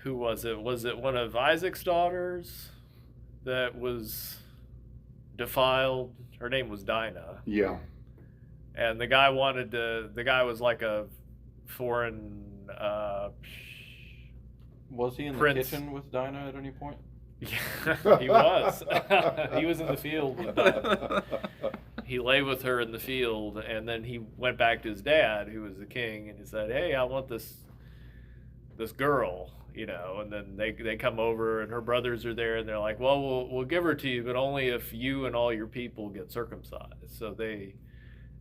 who was it? Was it one of Isaac's daughters that was defiled? Her name was Dinah. Yeah. And the guy was like a foreign Was he in Prince. the kitchen with Dinah at any point? Yeah, he was. He was in the field with Dinah. He lay with her in the field, and then he went back to his dad, who was the king, and he said, "Hey, I want this girl," you know. And then they come over, and her brothers are there, and they're like, "Well, we'll give her to you, but only if you and all your people get circumcised." So it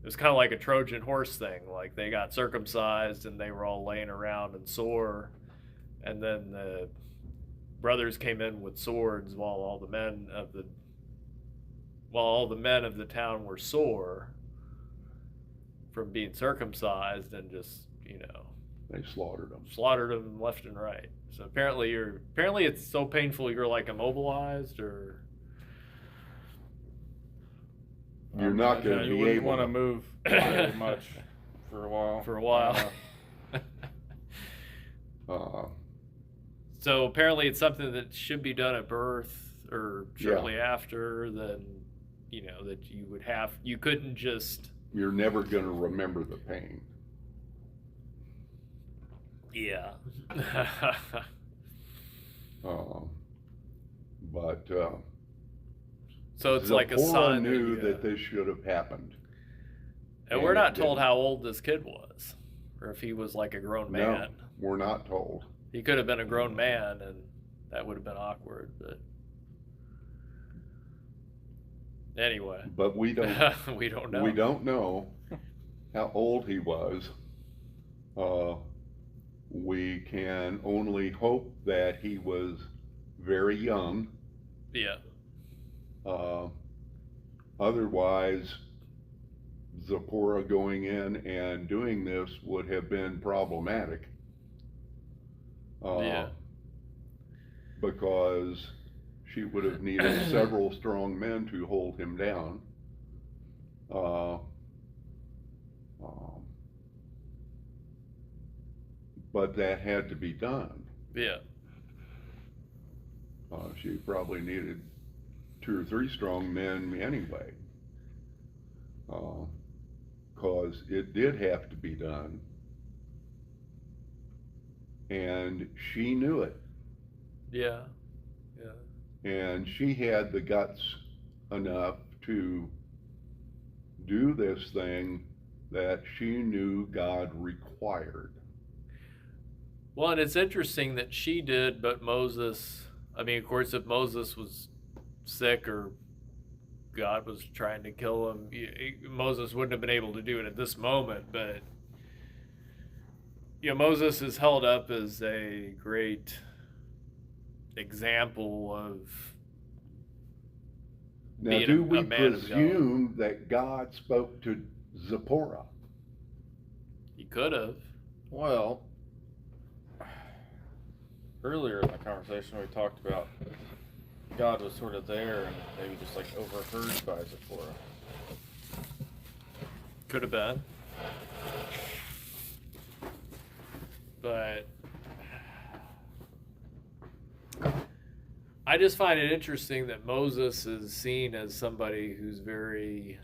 was kind of like a Trojan horse thing. Like, they got circumcised, and they were all laying around and sore, and then the brothers came in with swords while all the men of the town were sore from being circumcised, and just, you know, They slaughtered them. left and right. So apparently it's so painful you're like immobilized, or You're not going to You be wouldn't able want to to move very much for a while. for a while. So apparently it's something that should be done at birth or shortly after. Then, you know, that you couldn't just. You're never going to remember the pain. Yeah. But So it's like a Zipporah sign knew that this should have happened. and we're not told how old this kid was, or if he was like a grown man. No, we're not told. He could have been a grown man, and that would have been awkward. But anyway, But we don't. we don't know. We don't know how old he was. We can only hope that he was very young. Yeah. Otherwise, Zipporah going in and doing this would have been problematic. Yeah. Because she would have needed several strong men to hold him down. But that had to be done. Yeah. She probably needed 2 or 3 strong men anyway. Because it did have to be done. And she knew it. Yeah. Yeah. And she had the guts enough to do this thing that she knew God required. Well, and it's interesting that she did, but Moses, I mean, of course, if Moses was sick or God was trying to kill him, Moses wouldn't have been able to do it at this moment. But, you know, Moses is held up as a great example of Now, being do a we man of God. presume that God spoke to Zipporah? He could have. Well, earlier in the conversation we talked about God was sort of there and maybe just like overheard by Zipporah. Could have been. But I just find it interesting that Moses is seen as somebody who's very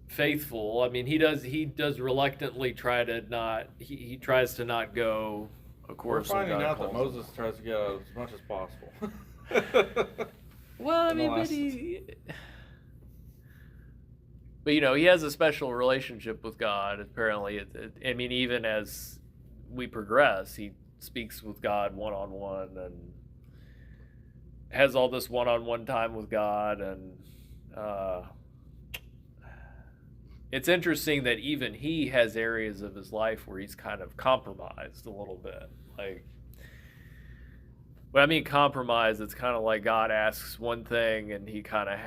faithful. I mean, he does reluctantly try to not, he tries to not go a We're course. finding God out that calls him. Moses tries to get out as much as possible. Well, I in the mean, last- but you know, he has a special relationship with God. Apparently, I mean, even as we progress, he speaks with God one-on-one and has all this one-on-one time with God. And it's interesting that even he has areas of his life where he's kind of compromised a little bit. Like, when I mean compromise, it's kind of like God asks one thing and he kind of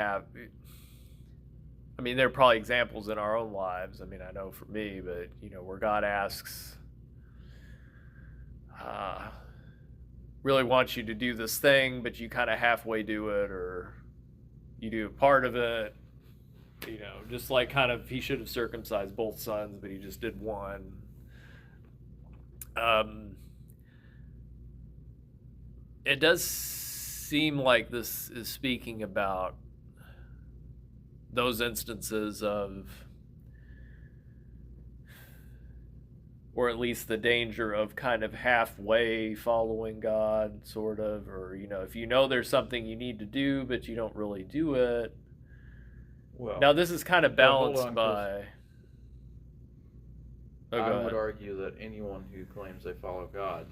I mean, there are probably examples in our own lives. I mean, I know for me, but, you know, where God asks, really wants you to do this thing, but you kind of halfway do it, or you do part of it, you know, just like kind of, he should have circumcised both sons, but he just did one. It does seem like this is speaking about those instances of, or at least the danger of kind of halfway following God, sort of, or, if you know there's something you need to do, but you don't really do it. Well, Now, this is kind of but hold balanced on, by... Oh, I go would ahead. argue that anyone who claims they follow God,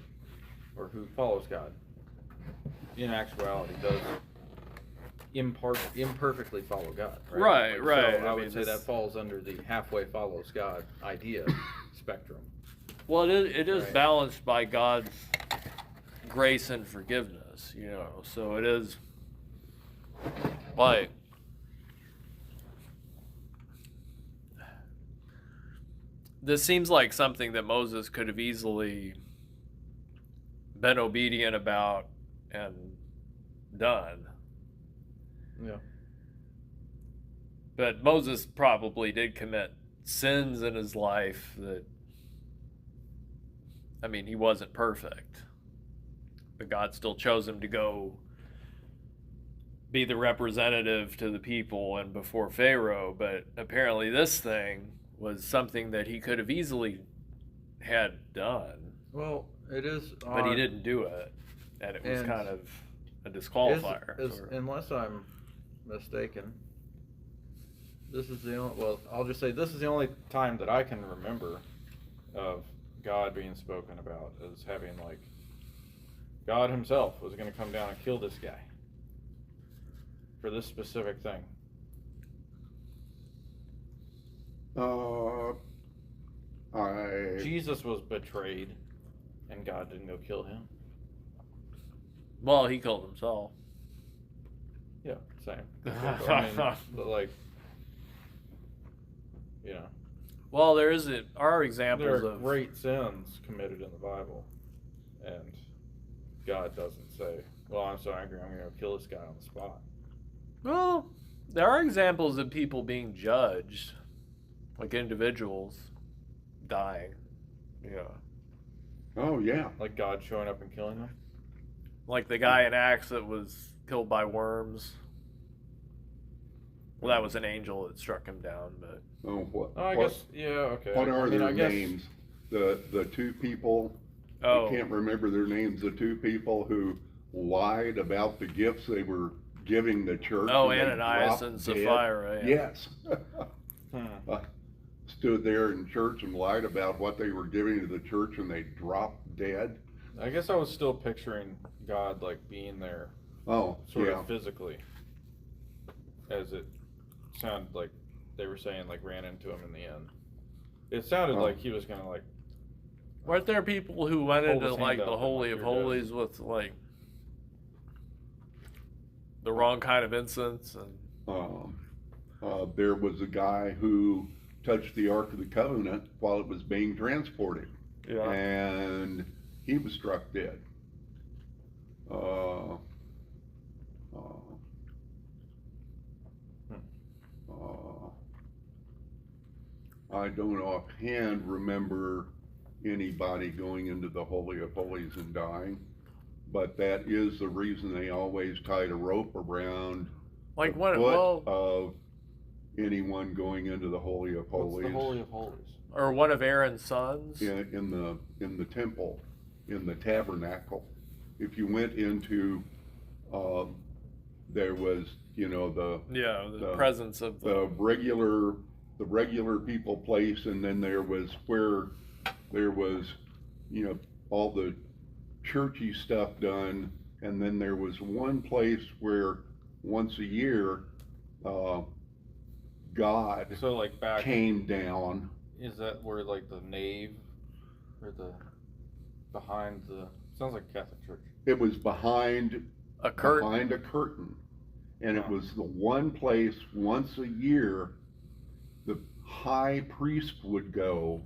or who follows God, in actuality does imperfectly follow God. Right, right. So I I mean, would say this- that falls under the halfway follows God idea spectrum. Well, it is Right. balanced by God's grace and forgiveness, so it is like... This seems like something that Moses could have easily been obedient about and done. Yeah. But Moses probably did commit sins in his life that, he wasn't perfect. But God still chose him to go be the representative to the people and before Pharaoh. But apparently this thing was something that he could have easily had done. Well, it is odd. But he didn't do it. And it was And kind of a disqualifier. sort of. Unless I'm mistaken, this is the only, well, I'll just say this is the only time that I can remember of God being spoken about as having, like, God himself was going to come down and kill this guy for this specific thing. Jesus was betrayed, and God didn't go kill him. Well, he killed himself. Yeah, same. But like, Well, there are there examples are of... great sins committed in the Bible, and God doesn't say, "Well, I'm so angry, I'm going to go kill this guy on the spot." Well, there are examples of people being judged, like individuals dying. Yeah. Oh, yeah. Like God showing up and killing them. Like the guy in Acts that was killed by worms. Well, that was an angel that struck him down, but... I guess, yeah, okay. What are their I guess, names? The two people, Oh, I can't remember their names, the two people who lied about the gifts they were giving the church. oh, and they Ananias dropped and dead. Sapphira. Yeah. Yes. Stood there in church and lied about what they were giving to the church, and they dropped dead. I guess I was still picturing God like being there, Oh, sort yeah. of physically, as it sounded like they were saying, like ran into him in the end. It sounded like he was gonna like. Weren't there people who went Hold into his like hand the up Holy and, of like, you're Holies with like the wrong kind of incense? And There was a guy who touched the Ark of the Covenant while it was being transported, yeah. and he was struck dead. I don't offhand remember anybody going into the Holy of Holies and dying, but that is the reason they always tied a rope around Like the what? foot Well, of anyone going into the Holy of What's Holies. the Holy of Holies? or one of Aaron's sons. in the temple, in the tabernacle. If you went into, there was, The presence of the regular people place, and then there was where there was, all the churchy stuff done, and then there was one place where once a year, God So like back, came down. is that where like the nave, or behind the, sounds like Catholic Church. It was behind a curtain. behind a curtain, and it was the one place once a year the high priest would go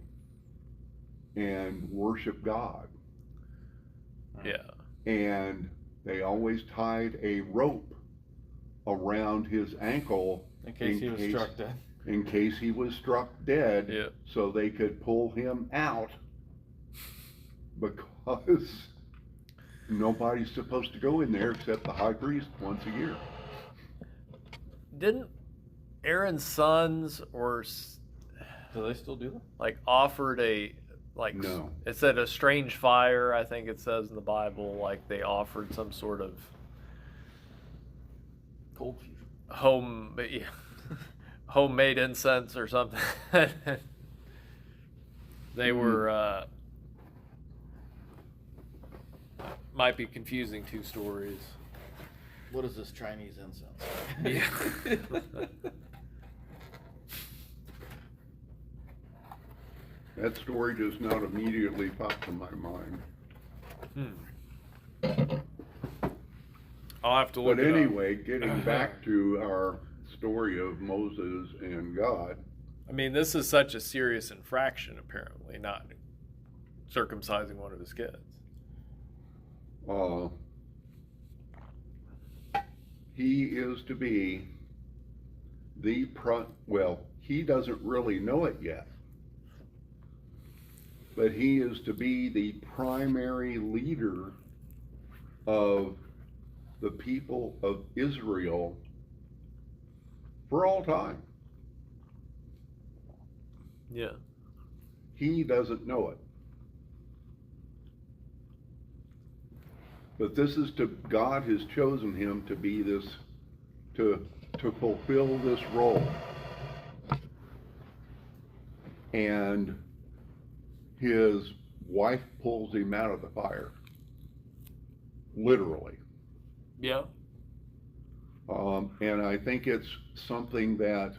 and worship God, Yeah. and they always tied a rope around his ankle In case he was struck dead. in case he was struck dead, Yeah. so they could pull him out, because nobody's supposed to go in there except the high priest once a year. Didn't Aaron's sons Do they still do that? like offered No. it said a strange fire, I think it says in the Bible, like they offered some sort of Cold fusion. homemade incense or something. They were might be confusing two stories. What is this Chinese incense? Yeah. That story does not immediately pop to my mind. I'll have to look But it up. anyway, getting back to our story of Moses and God, I mean, this is such a serious infraction, apparently, not circumcising one of his kids. he is to be he doesn't really know it yet, but he is to be the primary leader of the people of Israel for all time. Yeah. He doesn't know it. But God has chosen him to be this, to fulfill this role. And his wife pulls him out of the fire. Literally. Yeah. And I think it's something that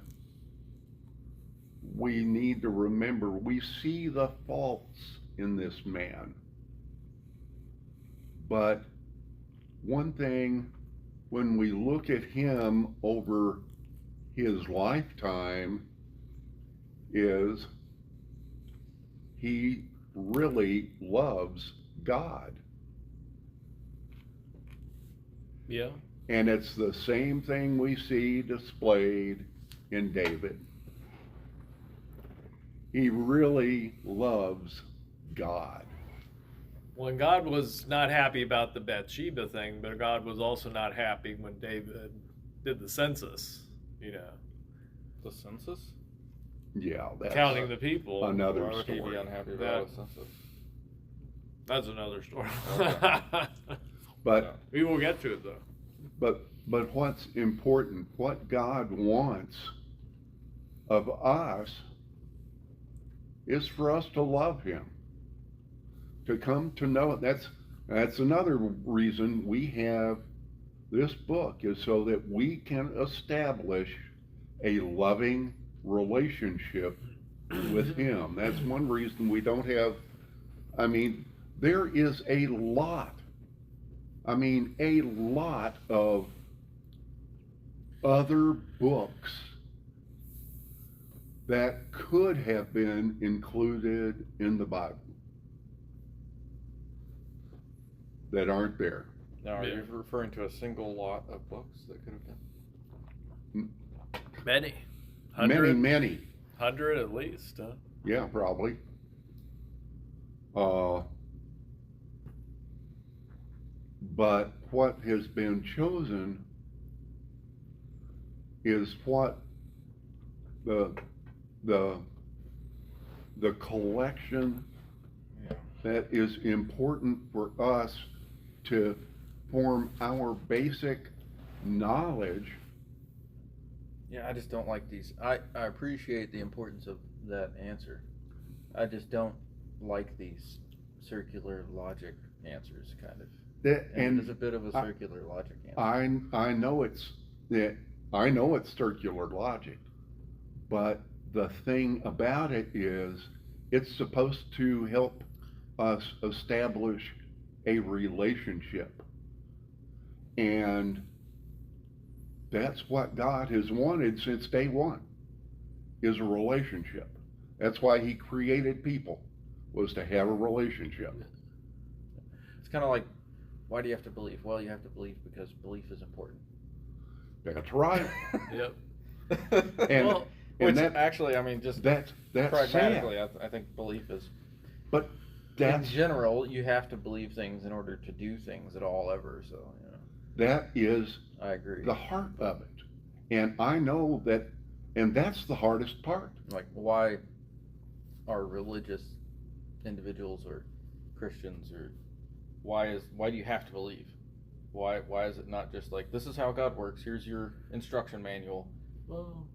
we need to remember. We see the faults in this man. But one thing, when we look at him over his lifetime, is he really loves God. Yeah. And it's the same thing we see displayed in David. He really loves God. Well, and God was not happy about the Bathsheba thing, but God was also not happy when David did the census, The census? Yeah, that's counting the people. another Why would he be story. unhappy about a census? That's another story. But We will get to it, though. but what's important, what God wants of us, is for us to love him, to come to know it. That's another reason we have this book, is so that we can establish a loving relationship with him. That's one reason we don't have, there is a lot of other books that could have been included in the Bible that aren't there. Now, are Yeah. you referring to a single lot of books that could have been? Many. Many. 100 at least, huh? Yeah, probably. But what has been chosen is what the collection that is important for us to form our basic knowledge. Yeah, I just don't like these. I appreciate the importance of that answer. I just don't like these circular logic answers, kind of. And it's a bit of a circular logic answer. I know it's circular logic, but the thing about it is it's supposed to help us establish a relationship. And that's what God has wanted since day one, is a relationship. That's why he created people, was to have a relationship. It's kind of like, why do you have to believe? Well, you have to believe because belief is important. That's right. Yep. And, Well, Which that, actually, that's pragmatically, sad. I think belief is. But In that's, general, you have to believe things in order to do things at all ever, so, that is I agree. the heart of it. And I know that And that's the hardest part. Like, why are religious individuals or Christians, or why do you have to believe? Why is it not just like, this is how God works, here's your instruction manual? Well,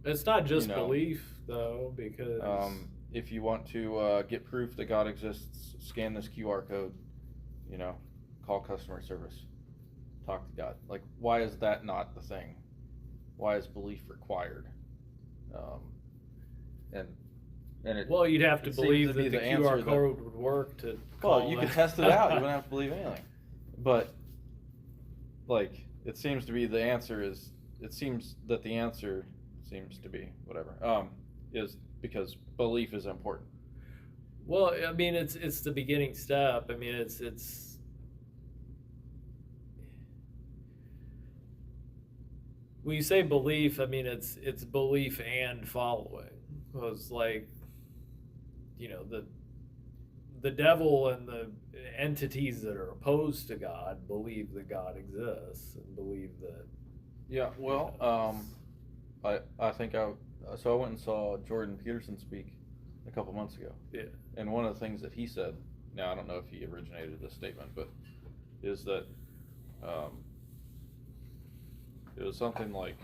it's not just You know, belief though, because if you want to get proof that God exists, scan this QR code, call customer service, talk to God. Like, why is that not the thing? Why is belief required? And it, well, you'd have to it seems believe to be that the the answer QR code would work to. well, you could test it out. You wouldn't have to believe anything. But like, it seems to be the answer is. It seems that the answer seems to be whatever. Is because belief is important. Well, I mean, it's the beginning step. I mean, it's when you say belief, I mean it's belief and following. Because like, the devil and the entities that are opposed to God believe that God exists and believe that. Yeah. Well, I think I went and saw Jordan Peterson speak a couple months ago. Yeah. And one of the things that he said, now I don't know if he originated this statement, but is that it was something like,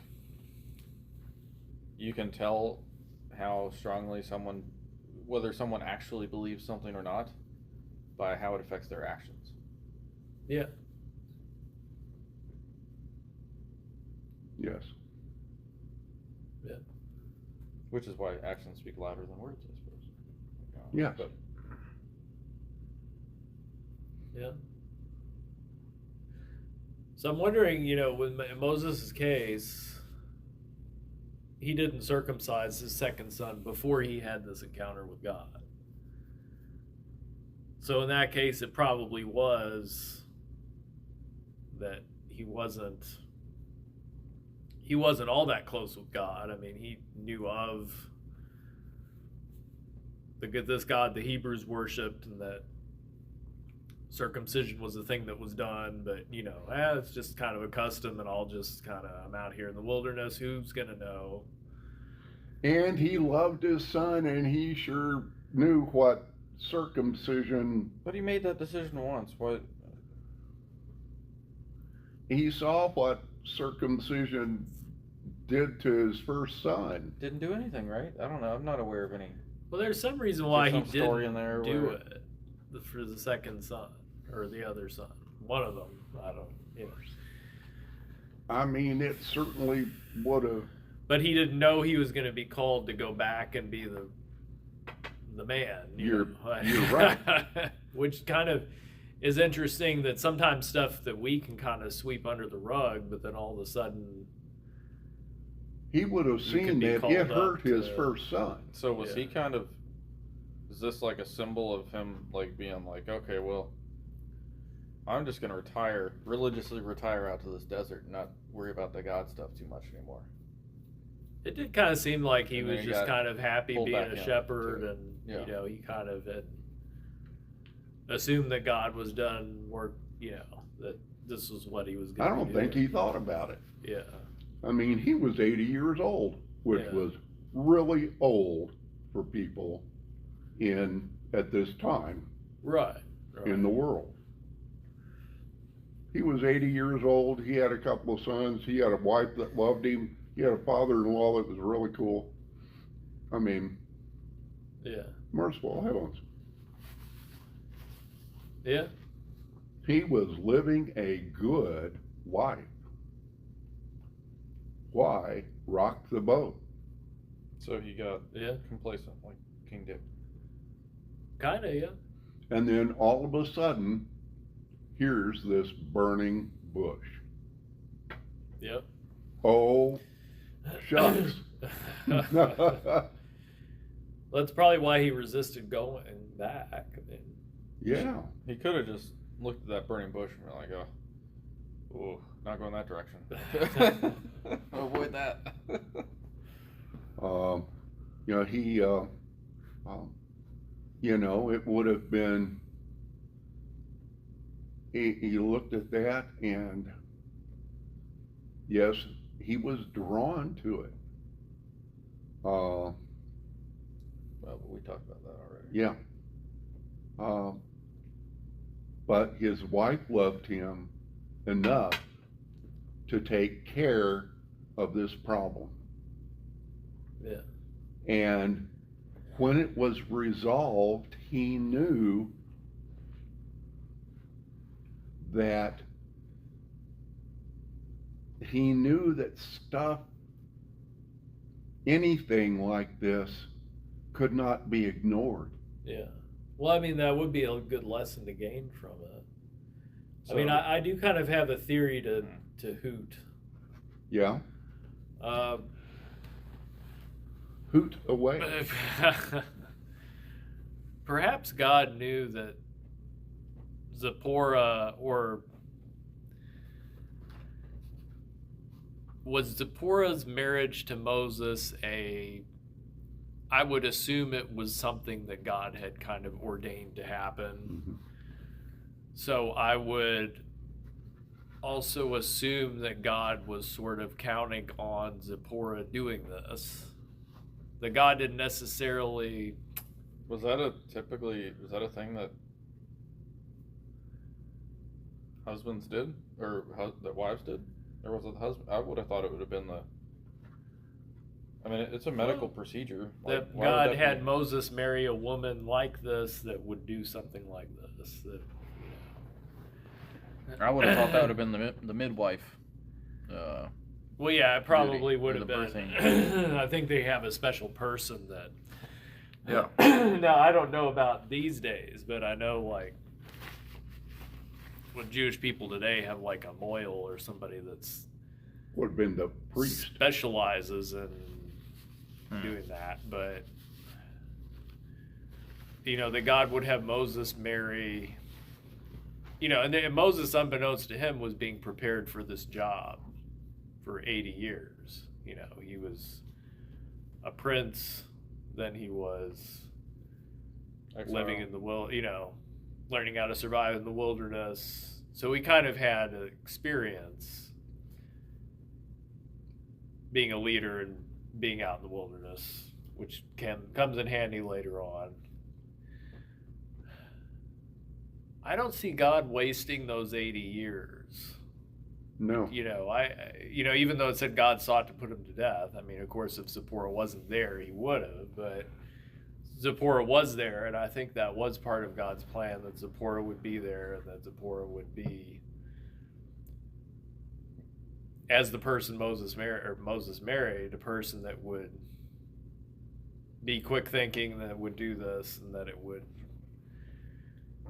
you can tell how strongly whether someone actually believes something or not, by how it affects their actions. Yeah. Yes. Yeah. Which is why actions speak louder than words, I suppose. Yes. But, Yeah. So I'm wondering, in Moses' case, he didn't circumcise his second son before he had this encounter with God. So in that case, it probably was that he wasn't all that close with God. I mean, he knew of this God the Hebrews worshipped, and that circumcision was the thing that was done, but it's just kind of a custom, and I'm out here in the wilderness, who's gonna know? And he loved his son, and he sure knew what circumcision. But he made that decision once. What? He saw what circumcision did to his first son. Didn't do anything, right? I don't know. I'm not aware of any. Well, there's some reason why he story didn't in there do where... it for the second son or the other son. One of them, I don't. I mean, it certainly would have. But he didn't know he was going to be called to go back and be the man. You're right. Which kind of is interesting, that sometimes stuff that we can kind of sweep under the rug, but then all of a sudden he would have seen that it hurt his first son. So was he kind of? Is this like a symbol of him, like being like, okay, well, I'm just going to religiously retire out to this desert and not worry about the God stuff too much anymore? It did kind of seem like he And was then he just got kind of happy pulled being back a in, shepherd, too. and Yeah. he kind of had assumed that God was done work. That this was what he was going I to do. don't think he thought about it. Yeah. I mean, he was 80 years old, which was really old for people at this time Right. in the world. He was 80 years old. He had a couple of sons. He had a wife that loved him. He had a father-in-law that was really cool. I mean, merciful heavens. Yeah. He was living a good life. Why rock the boat? So he got complacent, like King David. Kind of, yeah. And then all of a sudden, here's this burning bush. Yep. Oh, shucks. That's probably why he resisted going back. I mean, Yeah. He could have just looked at that burning bush and been like, oh, not going that direction. Avoid that. It would have been, he looked at that, and yes, he was drawn to it. Uh, Well, we talked about that already. yeah. But his wife loved him enough to take care of this problem. Yeah. And when it was resolved, he knew that stuff, anything like this, could not be ignored. Yeah. Well, I mean, that would be a good lesson to gain from it. So, I mean, I do kind of have a theory to hoot. Yeah, Um, hoot away. Perhaps God knew that Zipporah, or was Zipporah's marriage to Moses I would assume it was something that God had kind of ordained to happen. Mhm. So I would also assume that God was sort of counting on Zipporah doing this. That God didn't necessarily. was that a thing that husbands did, or that wives did, or was it the husband? I would have thought it would have been the. I mean, it's a medical procedure. That why would God that had be- Moses marry a woman like this that would do something like this. That, I would have thought that would have been the midwife. well, yeah, it probably Duty would or have the been. birthing. I think they have a special person that. Yeah. Now, I don't know about these days, but I know, like, when Jewish people today have, like, a moil or somebody that's Would have been the priest. specializes in doing that. But, you know, that God would have Moses marry, you know, and then Moses, unbeknownst to him, was being prepared for this job for 80 years. You know, he was a prince, then he was Exile. living in the learning how to survive in the wilderness. So he kind of had an experience being a leader and being out in the wilderness, which comes in handy later on. I don't see God wasting those 80 years. No. You know, even though it said God sought to put him to death. I mean, of course, if Zipporah wasn't there, he would have. But Zipporah was there, and I think that was part of God's plan, that Zipporah would be there, and that Zipporah would be, as the person Moses married, a person that would be quick thinking, that would do this, and that it would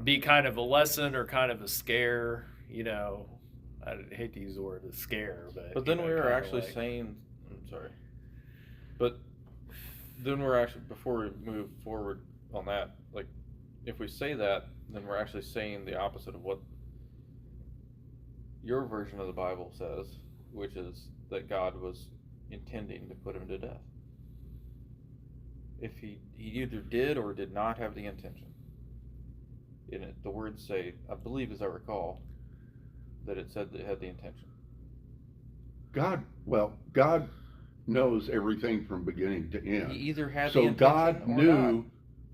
be kind of a lesson or kind of a scare. You know, I hate to use the word a scare, But then you know, we were kinda actually like, saying, I'm sorry, but then we're actually, before we move forward on that, like, if we say that, then we're actually saying the opposite of what your version of the Bible says, which is that God was intending to put him to death. If he either did or did not have the intention. In it, the words say, I believe as I recall, that it said that it had the intention. God knows everything from beginning to end. He either had the So intention God or knew not.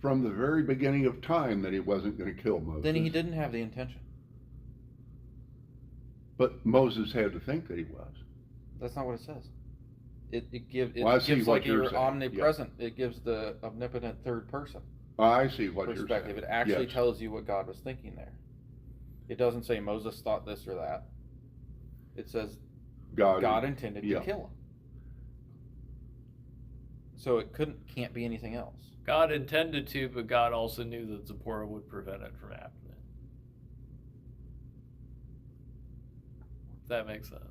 from the very beginning of time that he wasn't going to kill Moses. Then he didn't have the intention. But Moses had to think that he was. That's not what it says. It Well, I see gives what like you're you're saying. omnipresent. It gives the omnipotent third person I see what perspective. you're It saying. actually Yes. tells you what God was thinking there. It doesn't say Moses thought this or that. It says God intended yeah. to kill him. So it can't be anything else. God intended to, but God also knew that Zipporah would prevent it from happening. If that makes sense.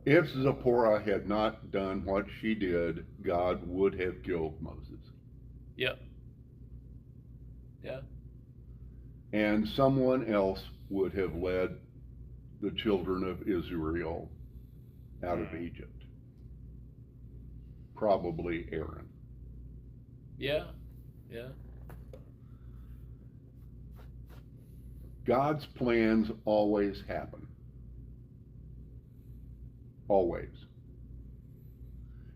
If Zipporah had not done what she did, God would have killed Moses. Yep. Yeah. And someone else would have led the children of Israel out of Egypt. Probably Aaron. Yeah. Yeah. God's plans always happen. Always.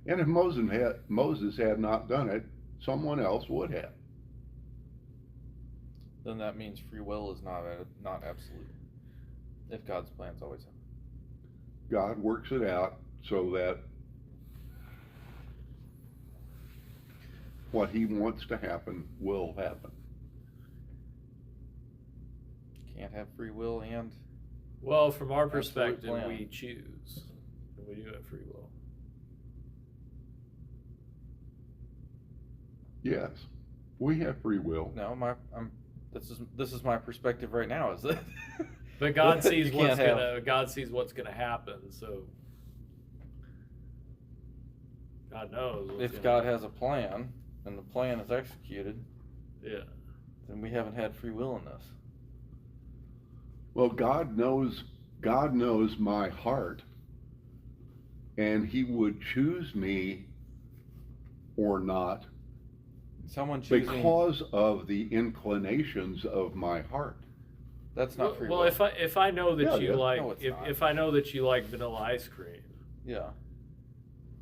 And if Moses had not done it, someone else would have. Then that means free will is not absolute. If God's plans always happen. God works it out so that what he wants to happen will happen. Can't have free will and Well, from our Absolute perspective, plan. we choose. And we do have free will. Yes, we have free will. no, this is my perspective right now. Is that? But God sees You can't what's gonna happen, so God knows what's If gonna God happen. has a plan and the plan is executed, Yeah. then we haven't had free will in this. Well, God knows my heart, and he would choose me or not Someone choosing because of the inclinations of my heart. that's not free Well, will. if I know that Yeah, you yeah. like No, it's not. if I know that you like vanilla ice cream Yeah.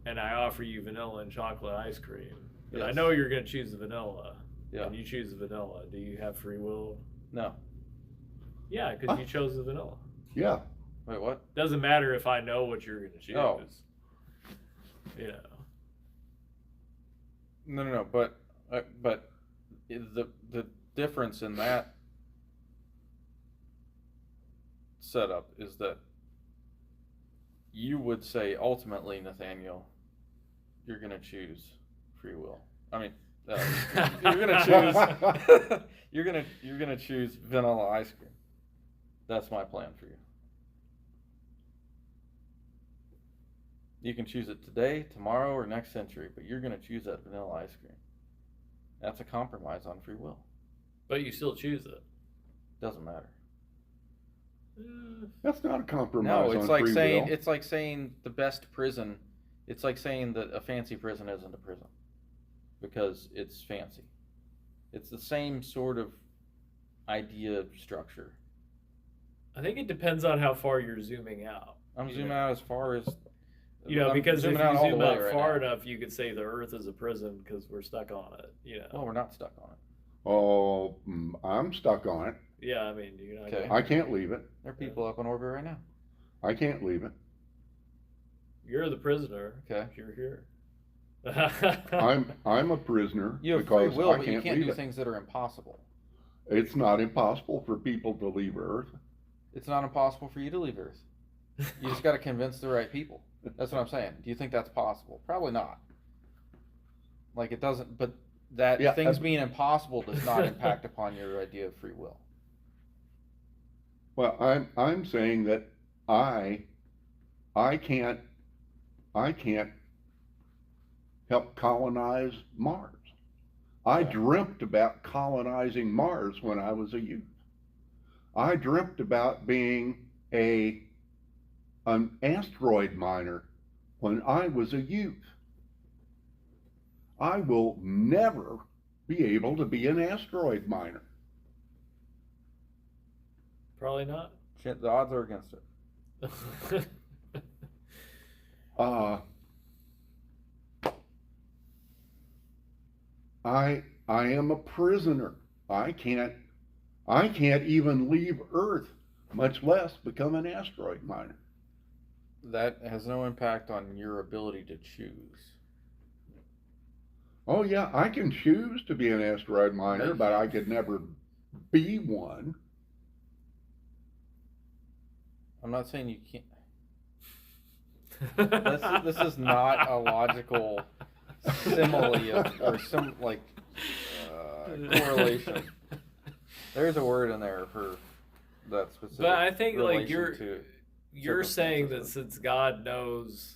and I offer you vanilla and chocolate ice cream, but I Yes. know you're gonna choose the vanilla, Yeah. and you choose the vanilla, do you have free will? No. Yeah, because you chose the vanilla. Yeah, Wait, what? Doesn't matter if I know what you're gonna choose. Oh. You know. No. But the difference in that setup is that you would say ultimately, Nathaniel, you're gonna choose free will. I mean, you're gonna choose you're gonna choose vanilla ice cream. That's my plan for you. You can choose it today, tomorrow, or next century, but you're gonna choose that vanilla ice cream. That's a compromise on free will. But you still choose it. Doesn't matter. that's not a compromise No, it's on like free saying will. it's like saying the best prison. It's like saying that a fancy prison isn't a prison because it's fancy. It's the same sort of idea structure. I think it depends on how far you're zooming out. I'm You zooming know? out as far as You know, because if you zooming all the zoom way out right far now. enough, you could say the Earth is a prison because we're stuck on it. You know. Well, we're not stuck on it. Oh, I'm stuck on it. Yeah, I mean, you're not. Okay. I can't leave it. There are people up in orbit right now. I can't leave it. You're the prisoner. Okay. If you're here. I'm a prisoner You have free because will, I but you can't can't leave do it. things that are impossible. It's not impossible for people to leave Earth. It's not impossible for you to leave Earth. You just got to convince the right people. That's what I'm saying. Do you think that's possible? Probably not. Like it doesn't, but that Yeah, things being impossible does not impact upon your idea of free will. Well, I'm saying that I can't help colonize Mars. I Yeah. dreamt about colonizing Mars when I was a youth. I dreamt about being an asteroid miner when I was a youth. I will never be able to be an asteroid miner. Probably not. Shit, the odds are against it. I am a prisoner. I can't even leave Earth, much less become an asteroid miner. That has no impact on your ability to choose. Oh yeah, I can choose to be an asteroid miner, but I could never be one. I'm not saying you can't. This is not a logical simile or some like correlation. There's a word in there for that specific. But I think like relation to you're saying that circumstances. since God knows,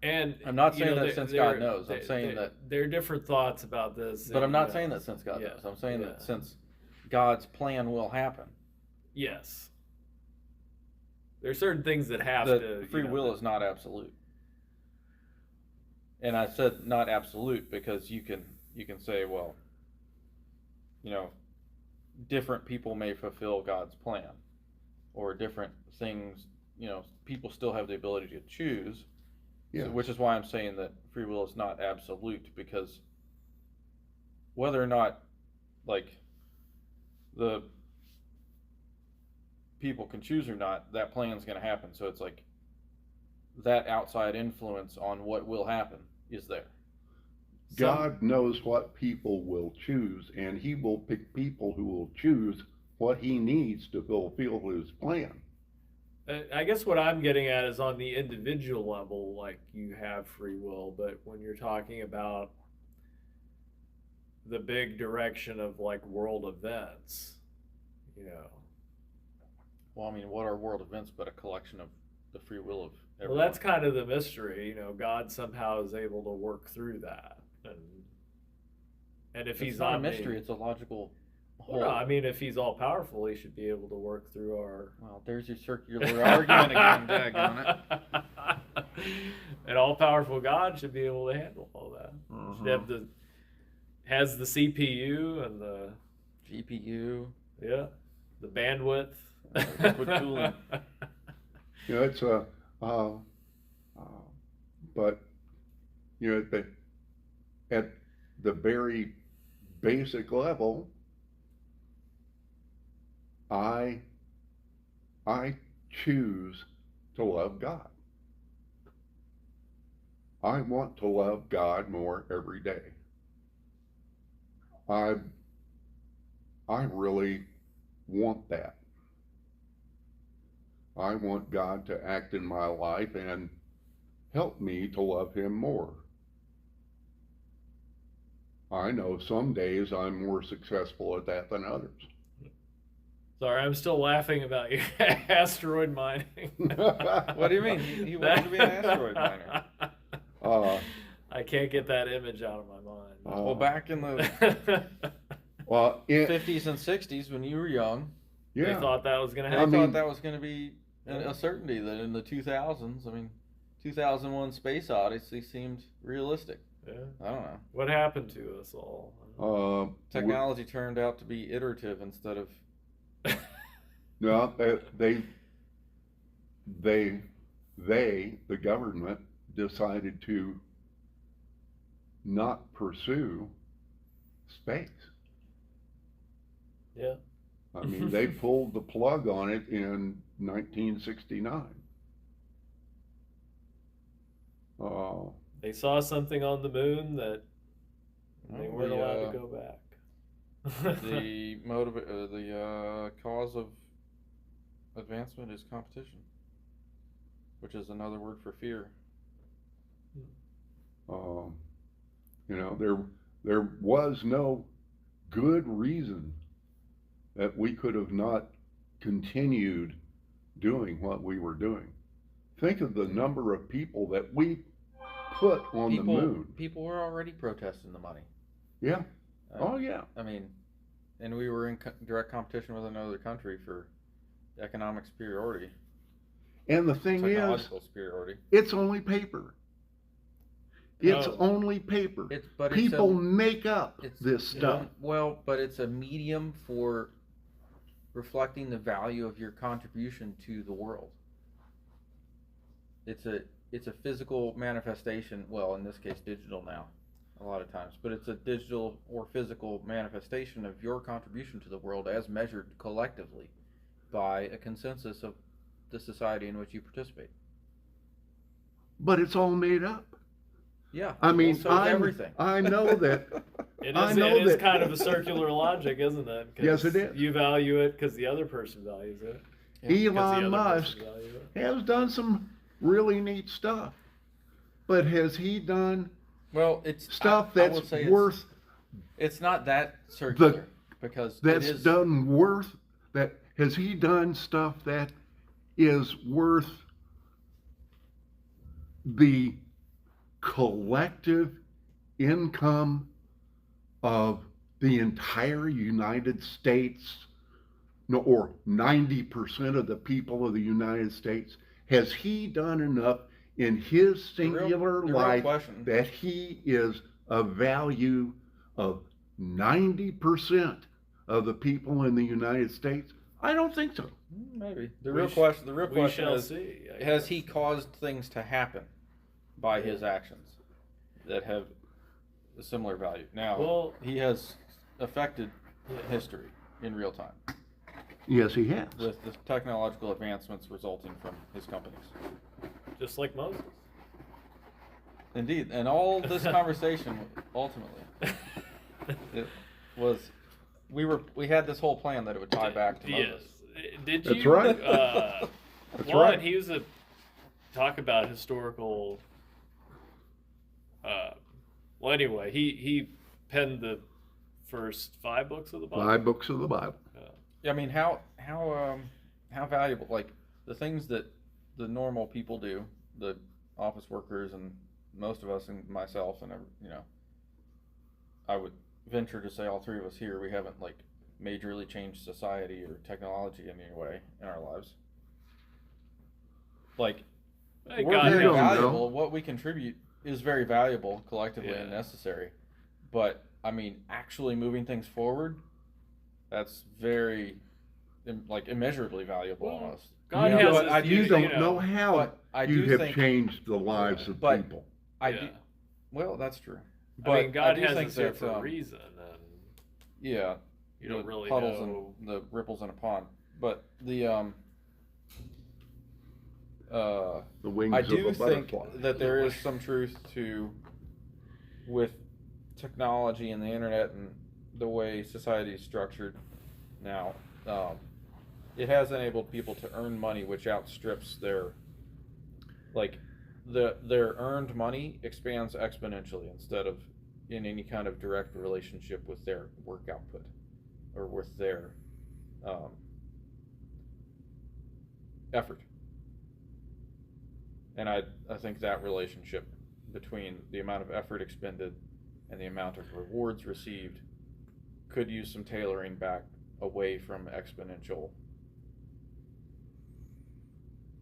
and I'm not you saying know, that since God knows. I'm saying that. there are different thoughts about this. But I'm not you saying know. that since God Yeah, knows. I'm saying that yeah. since God's plan will happen. Yes. There's certain things that have The to. free will is not absolute. And I said not absolute because you can say, well, you know, different people may fulfill God's plan, or different things. You know, people still have the ability to choose, Yeah. So, which is why I'm saying that free will is not absolute, because whether or not, like, the people can choose or not, that plan's going to happen. So it's like that outside influence on what will happen is there. God knows what people will choose, and he will pick people who will choose what he needs to fulfill his plan. I guess what I'm getting at is on the individual level, like you have free will, but when you're talking about the big direction of like world events, you know. Well, I mean, what are world events but a collection of the free will of everyone? Well, that's kind of the mystery, you know. God somehow is able to work through that, and if he's not a mystery, it's a logical whole. Well, no, I mean, if he's all powerful, he should be able to work through our. Well, there's your circular argument again, daggone it. An all powerful God should be able to handle all that. Mm-hmm. Should have has the CPU and the GPU. Yeah, the bandwidth. Liquid cooling. You know, it's a, but you know, at the very basic level, I choose to love God. I want to love God more every day. I really want that. I want God to act in my life and help me to love him more. I know some days I'm more successful at that than others. Sorry, I'm still laughing about your asteroid mining. What do you mean? He wanted to be an asteroid miner. I can't get that image out of my mind. Well, back in the Well, 50s and 60s, when you were young, They thought that was going to I happen. thought that was going to be a certainty. That in the 2000s, I mean, 2001 Space Odyssey seemed realistic. Yeah. I don't know. What happened to us all? Technology turned out to be iterative instead of. No, the government decided to not pursue space. Yeah. I mean, they pulled the plug on it in 1969. They saw something on the moon that they weren't allowed to go back. The cause of advancement is competition, which is another word for fear. You know, there was no good reason that we could have not continued doing what we were doing. Think of the number of people that we put on the moon. People were already protesting the money. Yeah. Oh, yeah. I mean, and we were in direct competition with another country for economic superiority. And the thing is, technological superiority. it's only paper. It's only paper. People make up this stuff. Well, but it's a medium for reflecting the value of your contribution to the world. It's a physical manifestation, well, in this case digital now a lot of times, but it's a digital or physical manifestation of your contribution to the world as measured collectively by a consensus of the society in which you participate. But it's all made up. Yeah. I mean, so is everything. I know that. It is kind of a circular logic, isn't it? Yes, it is. You value it because the other person values it. Elon Musk has done some really neat stuff, but has he done stuff that's worth? It's not that circular because that's done worth that. Has he done stuff that is worth the collective income of the entire United States, or 90% of the people of the United States? Has he done enough in his singular life that he is of value of 90% of the people in the United States? I don't think so. Maybe. The real question is, has he caused things to happen? by his actions that have a similar value. Now, Well- he has affected history in real time Yes, he has. with the technological advancements resulting from his companies. Just like Moses. Indeed, and all this conversation ultimately, it was we had this whole plan that it would tie back to Yes. Moses. Did That's you? right. That's right. And he was a talk about historical. Well, anyway, he penned the first 5 books of the Bible. 5 books of the Bible. Yeah, I mean, how valuable, like the things that the normal people do, the office workers and most of us and myself and I would venture to say all 3 of us here, we haven't like majorly changed society or technology in any way in our lives. Like Hey, we're God very knows. valuable. What we contribute is very valuable collectively and Yeah. necessary. But I mean, actually moving things forward, that's very immeasurably valuable Well, almost. God you has don't, his you beauty, don't you know know. how But I you do have think- changed the lives of But- people. I Yeah. do. Well, that's true. I mean, God do has think us here that, for a reason, and Yeah, you don't the really puddles know. and the ripples in a pond. But the The wings I of do a think butterfly. that there is some truth to with technology and the internet and the way society is structured now. It has enabled people to earn money which outstrips their their earned money expands exponentially instead of in any kind of direct relationship with their work output or with their effort. And I think that relationship between the amount of effort expended and the amount of rewards received could use some tailoring back away from exponential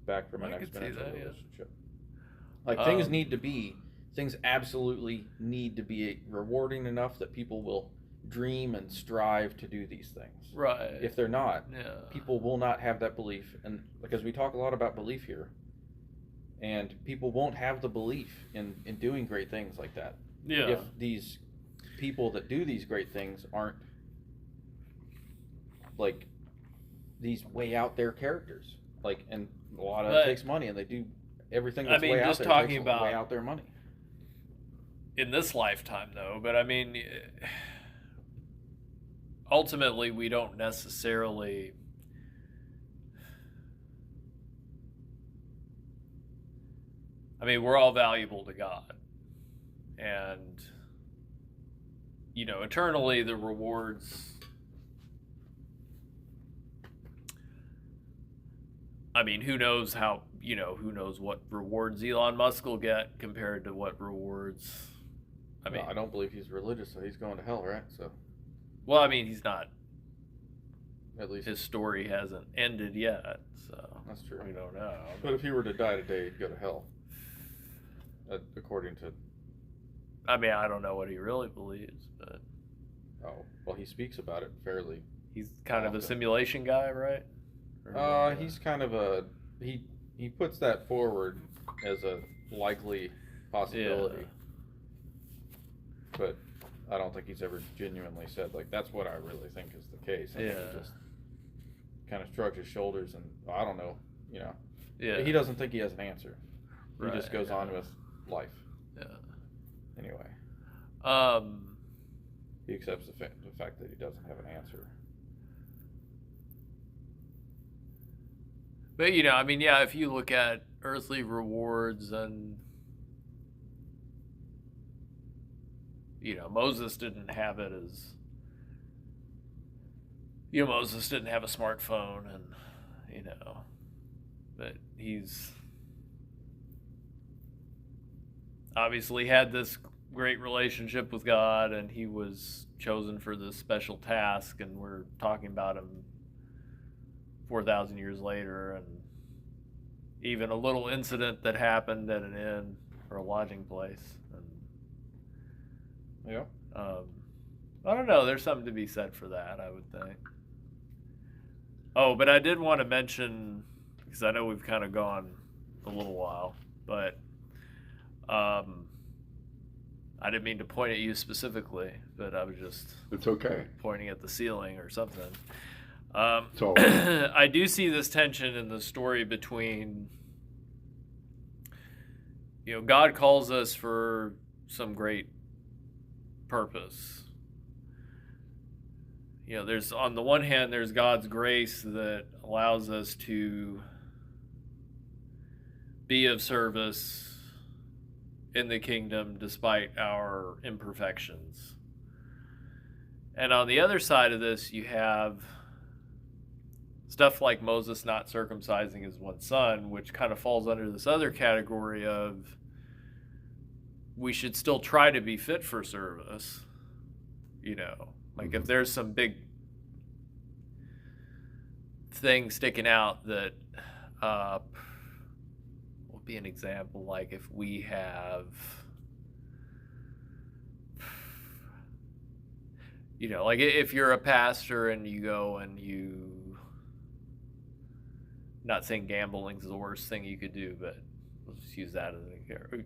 back from I an could see exponential that, yeah. relationship. Like things absolutely need to be rewarding enough that people will dream and strive to do these things. Right. If they're not, Yeah. people will not have that belief, and because we talk a lot about belief here, and people won't have the belief in doing great things like that. Yeah. If these people that do these great things aren't like these way out there characters, like, and a lot of it takes money, and they do everything that's way out just there talking takes about way out there money. In this lifetime, though, but I mean, ultimately, we don't necessarily. I mean, we're all valuable to God. And, eternally, the rewards. I mean, who knows who knows what rewards Elon Musk will get compared to what rewards. I mean, I don't believe he's religious, so he's going to hell, right? So, well, I mean, he's not. at least His story hasn't ended yet, so that's true. we don't know. But if he were to die today, he'd go to hell. According to, I mean, I don't know what he really believes, but he speaks about it fairly. he's kind of a Often. simulation guy, right? Or, He's kind of he puts that forward as a likely possibility. Yeah. But I don't think he's ever genuinely said, like, that's what I really think is the case. I think Yeah. he just kind of shrugs his shoulders and, I don't know, Yeah. He doesn't think he has an answer. He Right, just goes yeah. on with life. Yeah. Anyway, he accepts the fact that he doesn't have an answer. But I mean, yeah, if you look at earthly rewards and Moses didn't have it as Moses didn't have a smartphone, and but he's obviously had this great relationship with God, and he was chosen for this special task, and we're talking about him 4,000 years later, and even a little incident that happened at an inn or a lodging place. And Yeah. I don't know. There's something to be said for that, I would think. Oh, but I did want to mention, because I know we've kind of gone a little while, but I didn't mean to point at you specifically, but I was just It's okay. pointing at the ceiling or something. So I do see this tension in the story between, God calls us for some great purpose. There's, on the one hand, there's God's grace that allows us to be of service in the kingdom despite our imperfections. And on the other side of this, you have stuff like Moses not circumcising his one son, which kind of falls under this other category of we should still try to be fit for service. Like if there's some big thing sticking out that will be an example, like if we have, like if you're a pastor and you go and not saying gambling's the worst thing you could do, but let's just use that as an example.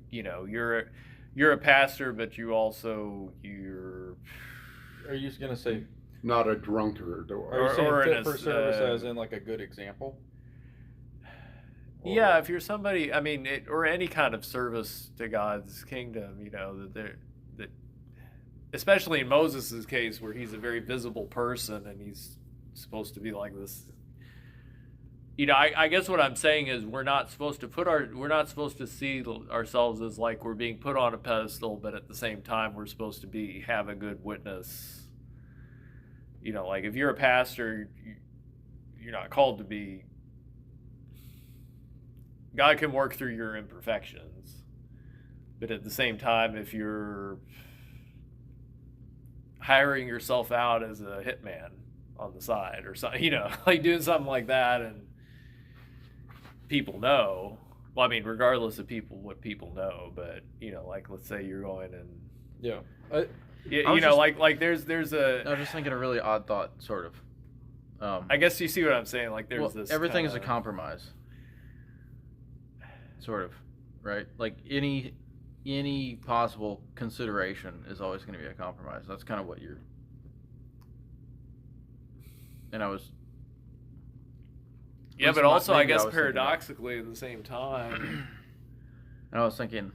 You're a pastor, but you're Are you just gonna say? not a drunkard Are you saying or fit in for a- service as in like a good example? Yeah, if you're somebody, or any kind of service to God's kingdom, that especially in Moses' case, where he's a very visible person and he's supposed to be like this. I guess what I'm saying is we're not supposed to see ourselves as like we're being put on a pedestal, but at the same time we're supposed to have a good witness. Like if you're a pastor, you're not called to be. God can work through your imperfections, but at the same time, if you're hiring yourself out as a hitman on the side or something, like doing something like that, and people know. Well, regardless of what people know, but like let's say you're going and Yeah. there's a. I was just thinking a really odd thought, sort of. I guess you see what I'm saying. Like there's this. Everything is a kinda- compromise, sort of, right? Like any possible consideration is always going to be a compromise. That's kind of what you're. And I was. Yeah, but also I Maybe I guess was thinking that. paradoxically at the same time. And I was thinking,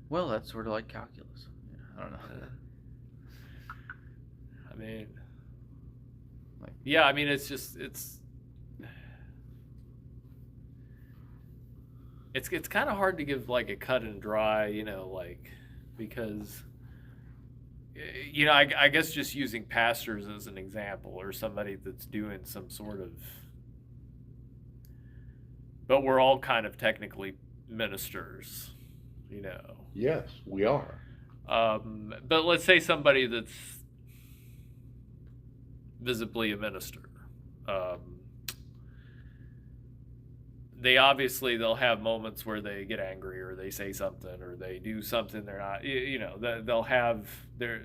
well, that's sort of like calculus. Yeah, I don't know. It's just it's kind of hard to give like a cut and dry, because I guess just using pastors as an example or somebody that's doing some sort of, but we're all kind of technically ministers, yes, we are. But let's say somebody that's visibly a minister. They'll have moments where they get angry or they say something or they do something they're not, they'll have their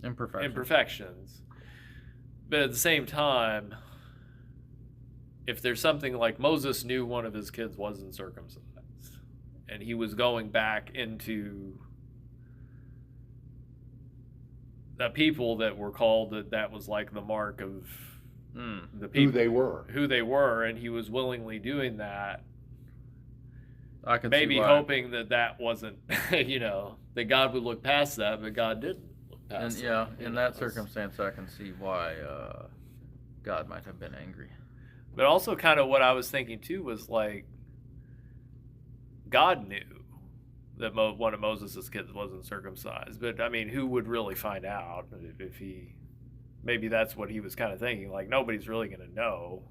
imperfections. But at the same time, if there's something like Moses knew one of his kids wasn't circumcised and he was going back into the people that were called, that was like the mark of the people who they were, and he was willingly doing that. I can maybe see why. hoping that wasn't, that God would look past that, but God didn't look past And that. in that circumstance, I can see why God might have been angry. But also, kind of what I was thinking too was like, God knew that one of Moses' kids wasn't circumcised, but who would really find out if he? Maybe that's what he was kind of thinking. Like nobody's really going to know,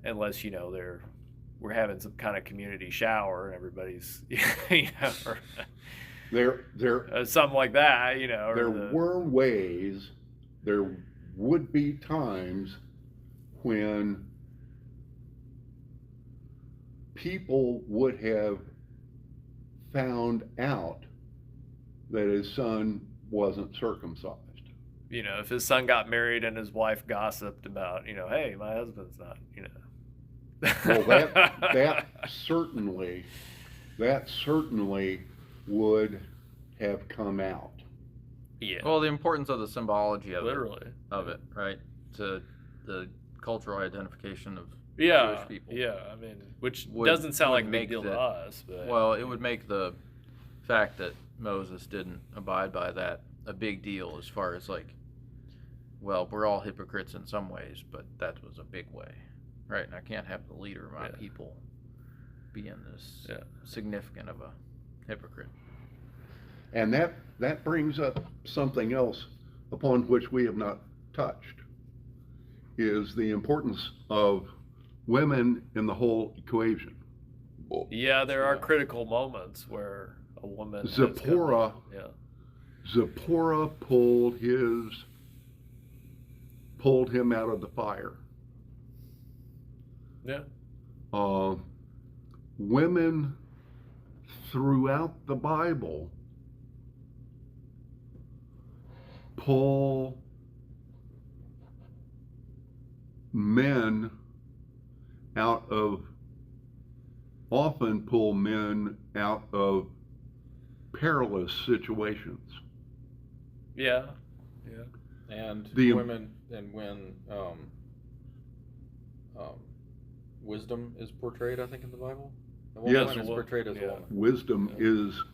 unless we're having some kind of community shower and everybody's, or, something like that, or There were ways. There would be times when people would have found out that his son wasn't circumcised. If his son got married and his wife gossiped about, hey, my husband's not, Well, that certainly that certainly would have come out. Yeah. Well, the importance of the symbology of literally. it, right? To the cultural identification of Yeah. Jewish people. Yeah. I mean, which Would- doesn't sound would like a big make deal to that- us, but Well, it would make the fact that Moses didn't abide by that a big deal as far as like, well, we're all hypocrites in some ways, but that was a big way, right? And I can't have the leader of my Yeah. people being this Yeah. significant of a hypocrite. And that brings up something else upon which we have not touched, is the importance of women in the whole equation. yeah, there are critical moments where a woman has Zipporah- come in. Yeah. Zipporah pulled him out of the fire. Yeah. Women throughout the Bible pull men often pull men out of perilous situations. Yeah. Yeah. And The- women, and when wisdom is portrayed, I think, in the Bible. A woman Yes. is portrayed as Yeah. a woman. Wisdom Yeah. is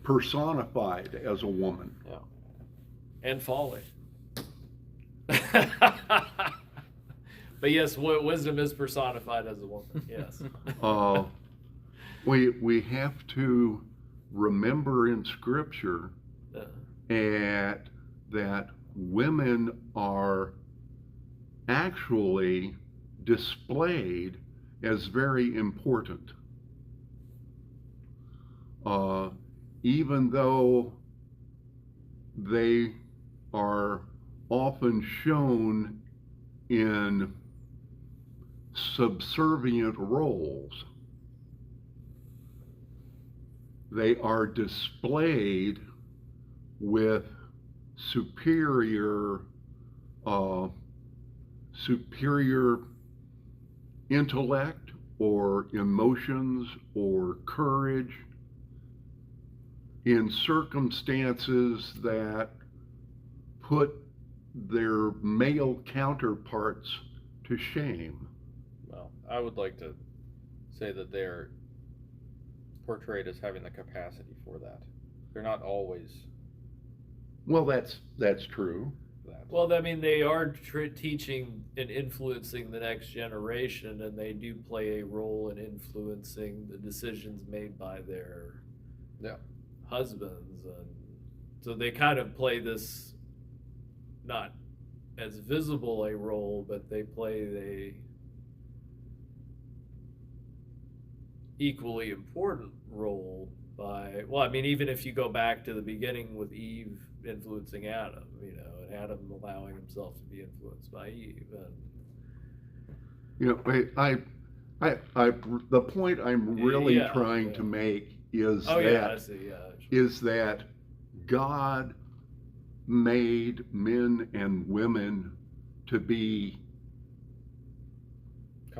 personified as a woman. Yeah. And folly. But yes, wisdom is personified as a woman. Yes. We have to remember in Scripture that women are actually displayed as very important. Even though they are often shown in subservient roles, they are displayed with superior intellect or emotions or courage in circumstances that put their male counterparts to shame. Well, I would like to say that they're portrayed as having the capacity for that. They're not always Well, that's true. that. Well, I mean, they are teaching and influencing the next generation, and they do play a role in influencing the decisions made by their Yeah. husbands, and so they kind of play this not as visible a role, but they play a equally important role by, well, I mean, even if you go back to the beginning with Eve influencing Adam, you know, and Adam allowing himself to be influenced by Eve, and You know, the point I'm really Yeah, trying yeah. to make is oh yeah, I that see, yeah, is that God made men and women to be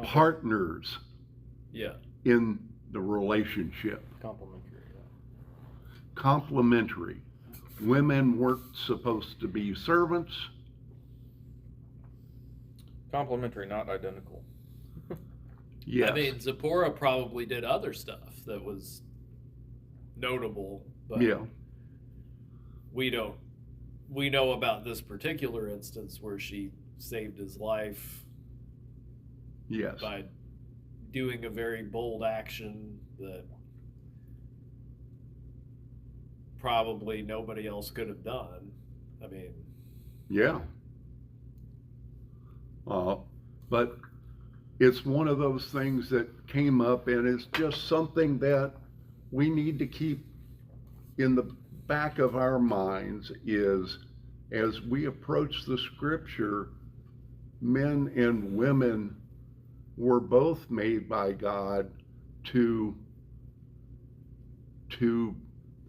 partners yeah, in the relationship, Complementary. Yeah. complementary. Women weren't supposed to be servants. Complementary, not identical. Yes. I mean, Zipporah probably did other stuff that was notable, but Yeah. we know about this particular instance where she saved his life Yes. by doing a very bold action that probably nobody else could have done. I mean, Yeah. But it's one of those things that came up, and it's just something that we need to keep in the back of our minds is as we approach the Scripture, men and women were both made by God to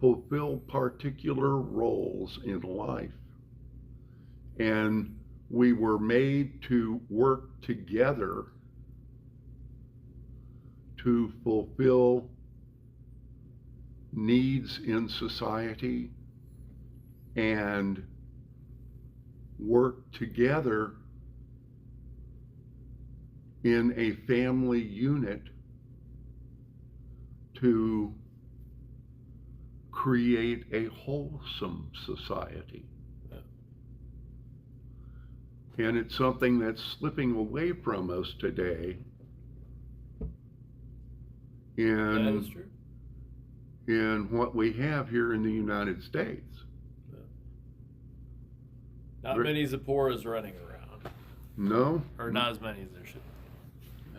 fulfill particular roles in life. And we were made to work together to fulfill needs in society and work together in a family unit to create a wholesome society. And it's something that's slipping away from us today That is true. in what we have here in the United States. Not many Zipporahs running around. No? Or not as many as there should be.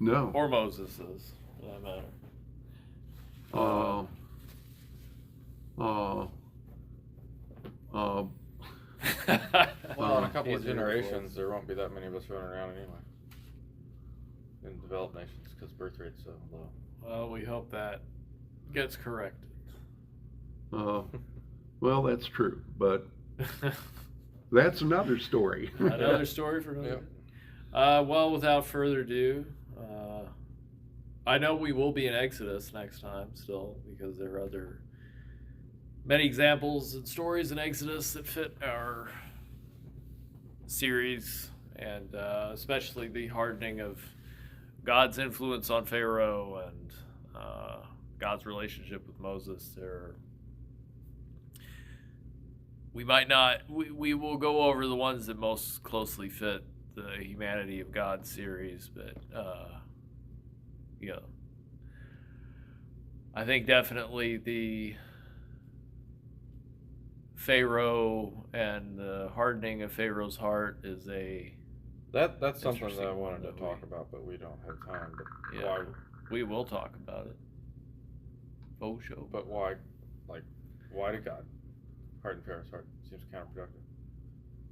No. Or Moses is, for that matter. Well, in a couple of Easier generations, there won't be that many of us running around anyway. In developed nations, because birth rate's so low. Well, we hope that gets corrected. Well, that's true, but that's another story. Another story for another. Yep. Well, without further ado, I know we will be in Exodus next time still, because there are many examples and stories in Exodus that fit our series, and especially the hardening of God's influence on Pharaoh and God's relationship with Moses. We will go over the ones that most closely fit the Humanity of God series, but I think definitely the Pharaoh and the hardening of Pharaoh's heart is That's something that I Interesting wanted to that talk about, but we don't have time. But Yeah. why? we will talk about it. Faux show. But why? Like, why did God harden Pharaoh's heart? Seems counterproductive.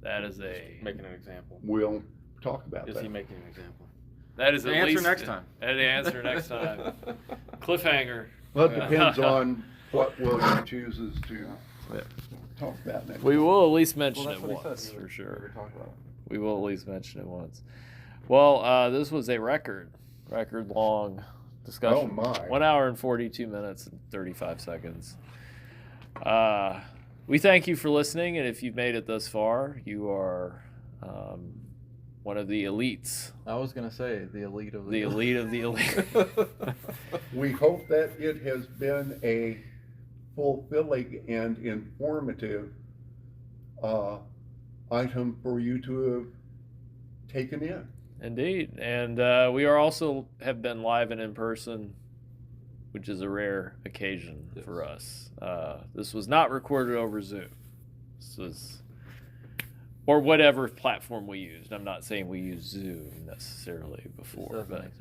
That is Just making an example. We'll talk about Is that. he making an example? that is The at answer least next time. The answer next time. Cliffhanger. Well, it depends on what William chooses to talk about next. We will at least mention Well, it that's what he once said. for We sure. were talking about it. We will at least mention it once. Well, this was a record long discussion. Oh, my. 1 hour and 42 minutes and 35 seconds. We thank you for listening, and if you've made it thus far, you are one of the elites. I was gonna say the elite of The elite of the elite. We hope that it has been a fulfilling and informative item for you to have taken in. Indeed. And we are also have been live and in person, which is a rare occasion for us. This was not recorded over Zoom. This was, or whatever platform we used. I'm not saying we used Zoom necessarily before, but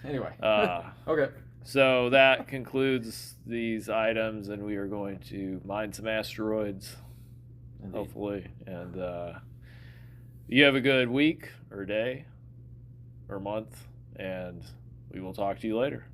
Anyway. uh, Okay. so that concludes these items, and we are going to mine some asteroids, Indeed. hopefully. And you have a good week or day or month, and we will talk to you later.